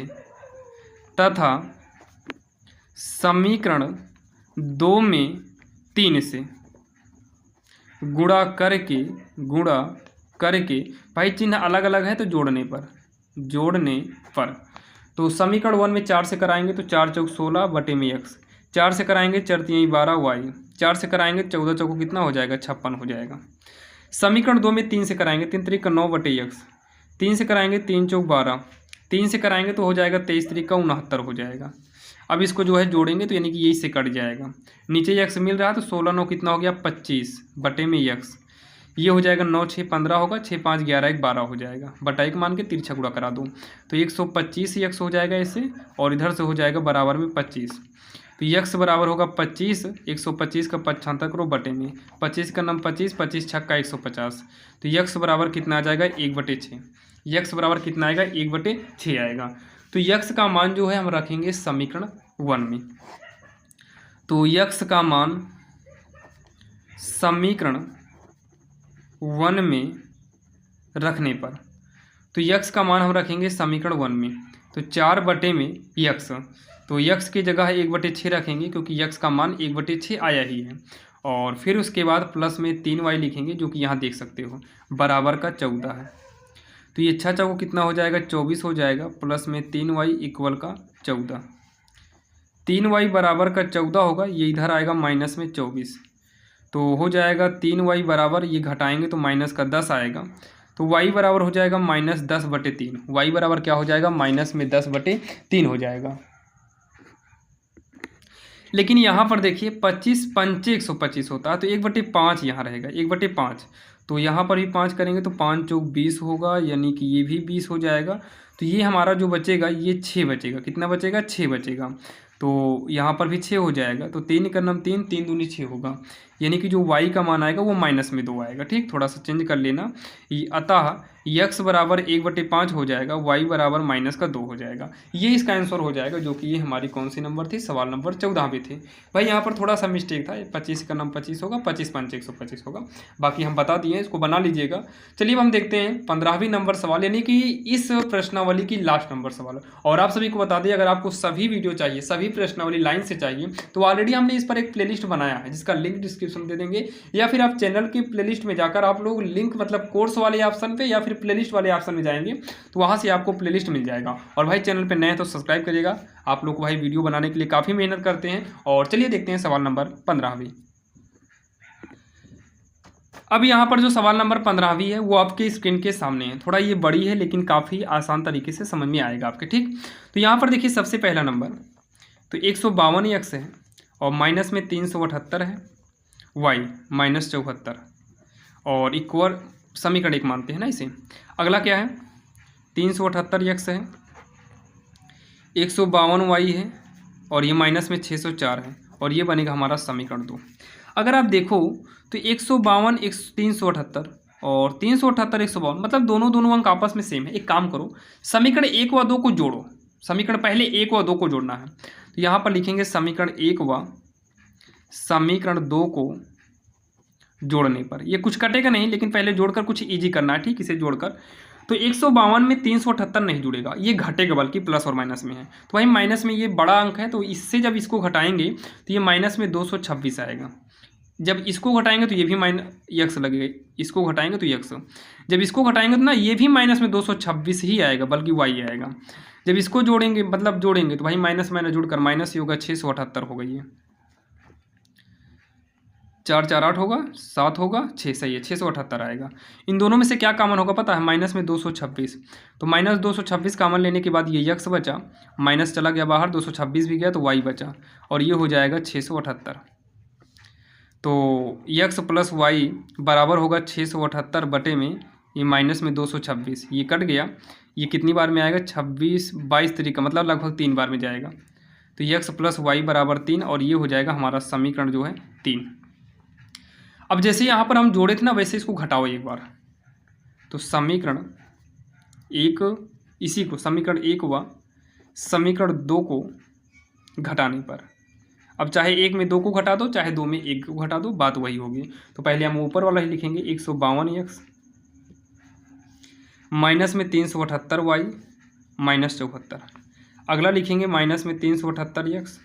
तथा समीकरण 2 में 3 से गुणा करके भाई चिन्ह अलग अलग है तो जोड़ने पर तो समीकरण 1 में 4 से कराएंगे तो 4 चौक 16 बटे में x, 4 से कराएंगे 4 3 12 y, 4 से कराएंगे 14 चौको कितना हो जाएगा 56 हो जाएगा। समीकरण 2 में 3 से कराएंगे 3 3 का 9 बटे x, 3 से कराएंगे 3 चौक 12, 3 से कराएंगे तो हो जाएगा 23 3 का 69 हो जाएगा। अब इसको जो है जोड़ेंगे तो यानी कि यही से कट जाएगा, नीचे x मिल रहा है तो 16 9 कितना हो गया 25 बटे में x, ये हो जाएगा 9 6 15 होगा, 6 5 11 1 12 हो जाएगा, बटा 1 मान के तिरछा गुणा करा दो तो 125 x हो जाएगा इससे, और इधर से हो जाएगा बराबर में 25, तो x बराबर होगा 25, 125 का 75 करो बटे में 25 का नाम 25, 25 छक्का 150, तो x बराबर कितना आ जाएगा 1/6, x बराबर कितना आएगा 1/6 आएगा। तो x का मान जो है हम रखेंगे समीकरण 1 में, तो x का मान समीकरण 1 में रखने पर, तो x का मान हम रखेंगे समीकरण 1 में, तो 4 बटे में x, तो x की जगह 1/6 रखेंगे क्योंकि x का मान 1/6 आया ही है, और फिर उसके बाद प्लस में 3y लिखेंगे जो कि यहाँ देख सकते हो बराबर का 14 है, तो ये 6 चौको कितना हो जाएगा 24 हो जाएगा, प्लस में 3y इक्वल का 14, 3y बराबर का 14 होगा, ये इधर आएगा माइनस में 24, तो हो जाएगा 3y बराबर, ये घटाएंगे तो माइनस का 10 आएगा, तो y बराबर हो जाएगा -10/3, y बराबर क्या हो जाएगा -10/3 हो जाएगा। लेकिन यहाँ पर देखिए 25 पंचे 125 होता है, तो 1/5 यहाँ रहेगा, 1/5, तो यहाँ पर भी 5 करेंगे तो 5 चौक 20 होगा, यानी कि ये भी 20 हो जाएगा, तो ये हमारा जो बचेगा ये 6 बचेगा, कितना बचेगा 6 बचेगा, तो यहाँ पर भी 6 हो जाएगा, तो 3 का नाम 3 3 दूनी 6 होगा, यानी कि जो y का मान आएगा वो माइनस में 2 आएगा। ठीक, थोड़ा सा चेंज कर लेना, अतः x बराबर 1/5 हो जाएगा, y बराबर -2 हो जाएगा, ये इसका आंसर हो जाएगा, जो कि ये हमारी कौन सी नंबर थी, सवाल नंबर 14 भी थे। भाई यहाँ पर थोड़ा सा मिस्टेक था, 25 का नाम 25 होगा, 25 पंचे 125 होगा, बाकी हम बता दिए, इसको बना लीजिएगा। चलिए अब हम देखते हैं 15वीं नंबर सवाल, यानी कि इस प्रश्नावली की लास्ट नंबर सवाल। और आप सभी को बता दें, अगर आपको सभी वीडियो चाहिए, सभी प्रश्नावली लाइन से चाहिए, तो ऑलरेडी हमने इस पर एक प्लेलिस्ट बनाया है जिसका लिंक डिस्क्रिप्शन दे देंगे, या फिर आप चैनल की प्लेलिस्ट में जाकर आप लोग लिंक मतलब कोर्स वाले ऑप्शन पे या फिर प्लेलिस्ट वाले ऑप्शन में जाएंगे तो वहां से आपको प्लेलिस्ट मिल जाएगा। और भाई चैनल पे नए हैं तो सब्सक्राइब करिएगा, आप लोग भाई वीडियो बनाने के लिए काफ़ी मेहनत करते हैं। और चलिए देखते हैं सवाल नंबर 15वीं। अब यहाँ पर जो सवाल नंबर 15वीं है वो आपके स्क्रीन के सामने है, थोड़ा ये बड़ी है लेकिन काफ़ी आसान तरीके से समझ में आएगा आपके। ठीक, तो यहाँ पर देखिए सबसे पहला नंबर, तो 152 x है और माइनस में 378 है, y -74 और इक्वल समीकरण 1 मानते हैं ना इसे। अगला क्या है, 378 x है, 152 y है और ये माइनस में 604 है, और ये बनेगा हमारा समीकरण 2। अगर आप देखो तो 152 378 और 378 152, मतलब दोनों अंक आपस में सेम है। एक काम करो, समीकरण 1 व 2 को जोड़ो, समीकरण पहले 1 व 2 को जोड़ना है, तो यहाँ पर लिखेंगे समीकरण 1 व समीकरण 2 को जोड़ने पर, ये कुछ कटेगा नहीं लेकिन पहले जोड़कर कुछ इजी करना है। ठीक, इसे जोड़कर तो 152 में 378 नहीं जुड़ेगा, ये घटेगा बल्कि प्लस और माइनस में है, तो भाई माइनस में ये बड़ा अंक है, तो इससे जब इसको घटाएंगे तो ये माइनस में 226 आएगा। जब इसको घटाएंगे तो ये भी x लगेगा, इसको घटाएंगे तो x, जब इसको घटाएंगे तो ना ये भी माइनस में 226 ही आएगा बल्कि y आएगा। जब इसको जोड़ेंगे मतलब जोड़ेंगे तो भाई माइनस माइनस जुड़कर माइनस ही होगा, 678 होगा, ये 4 4 8 होगा, 7 होगा, 6 सही है, 678 आएगा। इन दोनों में से क्या कॉमन होगा पता है, माइनस में 226, तो माइनस 226 कॉमन लेने के बाद ये x बचा, माइनस चला गया बाहर, 226 भी गया तो y बचा, और ये हो जाएगा 678। तो x प्लस y बराबर होगा 678 बटे में ये माइनस में 226, ये कट गया, ये कितनी बार में आएगा 26 22 तरीका, मतलब लगभग 3 बार में जाएगा, तो x प्लस y बराबर 3, और ये हो जाएगा हमारा समीकरण जो है 3। अब जैसे यहाँ पर हम जोड़े थे ना वैसे इसको घटाओ एक बार, तो समीकरण 1 इसी को समीकरण 1 व समीकरण 2 को घटाने पर, अब चाहे 1 में 2 को घटा दो चाहे 2 में 1 को घटा दो, बात वही होगी। तो पहले हम ऊपर वाला ही लिखेंगे 152x माइनस में 378y माइनस 74, अगला लिखेंगे माइनस में 378x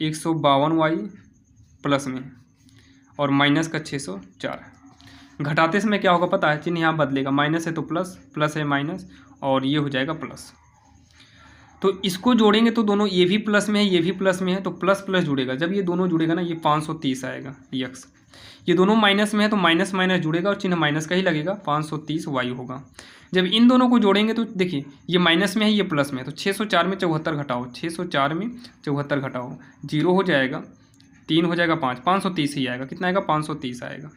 152y प्लस में और माइनस का 604। घटाते समय क्या होगा पता है, चिन्ह यहाँ बदलेगा, माइनस है तो प्लस, प्लस है माइनस और ये हो जाएगा प्लस। तो इसको जोड़ेंगे तो दोनों, ये भी प्लस में है ये भी प्लस में है, तो प्लस प्लस जुड़ेगा। जब ये दोनों जुड़ेगा ना ये 530 आएगा यक्स। ये दोनों माइनस में है तो माइनस माइनस जुड़ेगा और चिन्ह माइनस का ही लगेगा, 530 वाई होगा। जब इन दोनों को जोड़ेंगे तो देखिए ये माइनस में है ये प्लस में है, तो 604 में 74 घटाओ, 604 में 74 घटाओ, 0 हो जाएगा, 3 हो जाएगा 5, 530 ही आएगा। कितना आएगा 530 आएगा।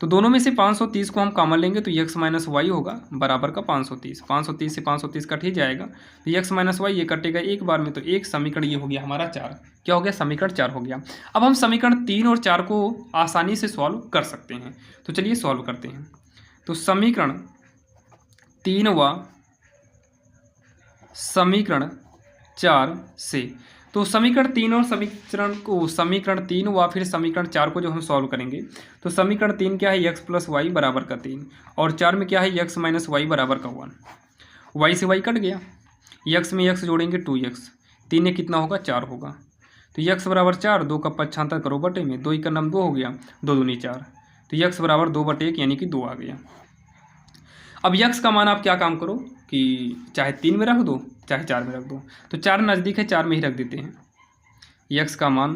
तो दोनों में से 530 को हम कॉमन लेंगे तो x माइनस वाई होगा बराबर का 530। 530 से 530 कट ही जाएगा तो x माइनस वाई ये कटेगा एक बार में, तो एक समीकरण ये हो गया हमारा 4। क्या हो गया, समीकरण 4 हो गया। अब हम समीकरण 3 और 4 को आसानी से सॉल्व कर सकते हैं, तो चलिए सॉल्व करते हैं। तो समीकरण 3 व समीकरण 4 से, तो समीकरण 3 और समीकरण 3 व फिर समीकरण 4 को जो हम सॉल्व करेंगे तो समीकरण 3 क्या है, x प्लस वाई बराबर का 3 और 4 में क्या है, x माइनस वाई बराबर का 1। y से y कट गया, x में x जोड़ेंगे 2x, 3 में कितना होगा 4 होगा, तो x बराबर 4, 2 का 75 करो बटे में, 2 का नाम 2 हो गया, 2 दूनी 4, तो x बराबर 2/1 यानी कि 2 आ गया। अब x का मान आप क्या काम करो कि चाहे 3 में रख दो चाहे 4 में रख दो, तो 4 नज़दीक है 4 में ही रख देते हैं। x का मान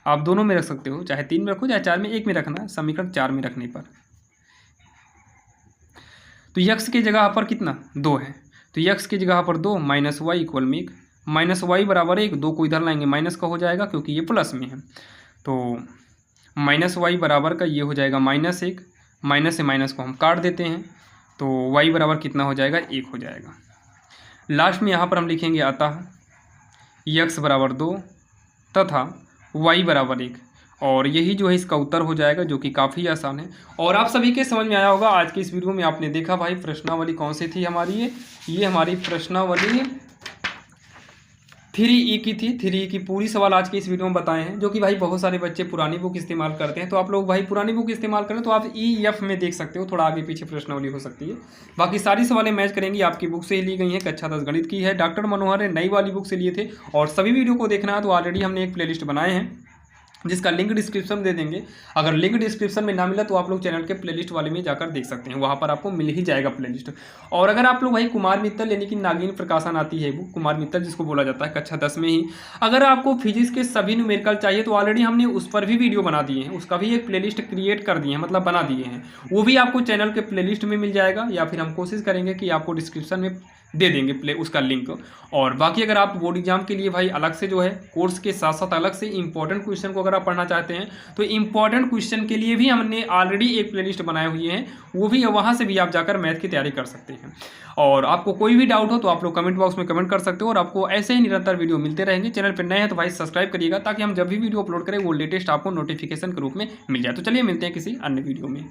आप दोनों में रख सकते हो, चाहे 3 में रखो चाहे 4 में, एक में रखना है समीकरण 4 में रखने पर। तो x की जगह पर कितना 2 है, तो x की जगह पर 2 माइनस वाई इक्वल में 1, माइनस वाई बराबर 1, 2 को इधर लाएंगे माइनस का हो जाएगा क्योंकि ये प्लस में है, तो माइनस वाई बराबर का ये हो जाएगा -1, माइनस से माइनस को हम काट देते हैं तो y बराबर कितना हो जाएगा 1 हो जाएगा। लास्ट में यहाँ पर हम लिखेंगे अतः x बराबर 2 तथा y बराबर 1, और यही जो है इसका उत्तर हो जाएगा, जो कि काफ़ी आसान है। और आप सभी के समझ में आया होगा। आज की इस वीडियो में आपने देखा भाई प्रश्नावली कौन सी थी हमारी, ये हमारी प्रश्नावली 3E की थी। 3E की पूरी सवाल आज के इस वीडियो में बताए हैं, जो कि भाई बहुत सारे बच्चे पुरानी बुक इस्तेमाल करते हैं, तो आप लोग भाई पुरानी बुक इस्तेमाल करें तो आप EF में देख सकते हो, थोड़ा आगे पीछे प्रश्नावली हो सकती है। बाकी सारी सवालें मैच करेंगी, आपकी बुक से ही ली गई हैं, कक्षा 10 गणित की है, डॉक्टर मनोहर ने नई वाली बुक से लिए थे। और सभी वीडियो को देखना है तो ऑलरेडी हमने एक प्लेलिस्ट बनाए हैं जिसका लिंक डिस्क्रिप्शन में दे देंगे। अगर लिंक डिस्क्रिप्शन में ना मिला तो आप लोग चैनल के प्लेलिस्ट वाले में जाकर देख सकते हैं, वहाँ पर आपको मिल ही जाएगा प्लेलिस्ट। और अगर आप लोग भाई कुमार मित्तल यानी कि नागिन प्रकाशन आती है बुक, कुमार मित्तल जिसको बोला जाता है, कक्षा 10 में ही, अगर आपको फिजिक्स के सभी न्यूमेरिकल चाहिए तो ऑलरेडी हमने उस पर भी वीडियो बना दिए हैं, उसका भी एक प्लेलिस्ट क्रिएट कर दिए हैं, मतलब बना दिए हैं, वो भी आपको चैनल के प्लेलिस्ट में मिल जाएगा, या फिर हम कोशिश करेंगे कि आपको डिस्क्रिप्शन में दे देंगे उसका लिंक। और बाकी अगर आप बोर्ड एग्जाम के लिए भाई अलग से जो है कोर्स के साथ साथ अलग से इंपॉर्टेंट क्वेश्चन को अगर आप पढ़ना चाहते हैं तो इंपॉर्टेंट क्वेश्चन के लिए भी हमने ऑलरेडी एक प्लेलिस्ट बनाए हुए हैं, वो भी वहाँ से भी आप जाकर मैथ की तैयारी कर सकते हैं। और आपको कोई भी डाउट हो तो आप लोग कमेंट बॉक्स में कमेंट कर सकते हो, और आपको ऐसे ही निरंतर वीडियो मिलते रहेंगे। चैनल पर नए हैं तो भाई सब्सक्राइब करिएगा, ताकि हम जब भी वीडियो अपलोड करें वो लेटेस्ट आपको नोटिफिकेशन के रूप में मिल जाए। तो चलिए मिलते हैं किसी अन्य वीडियो में।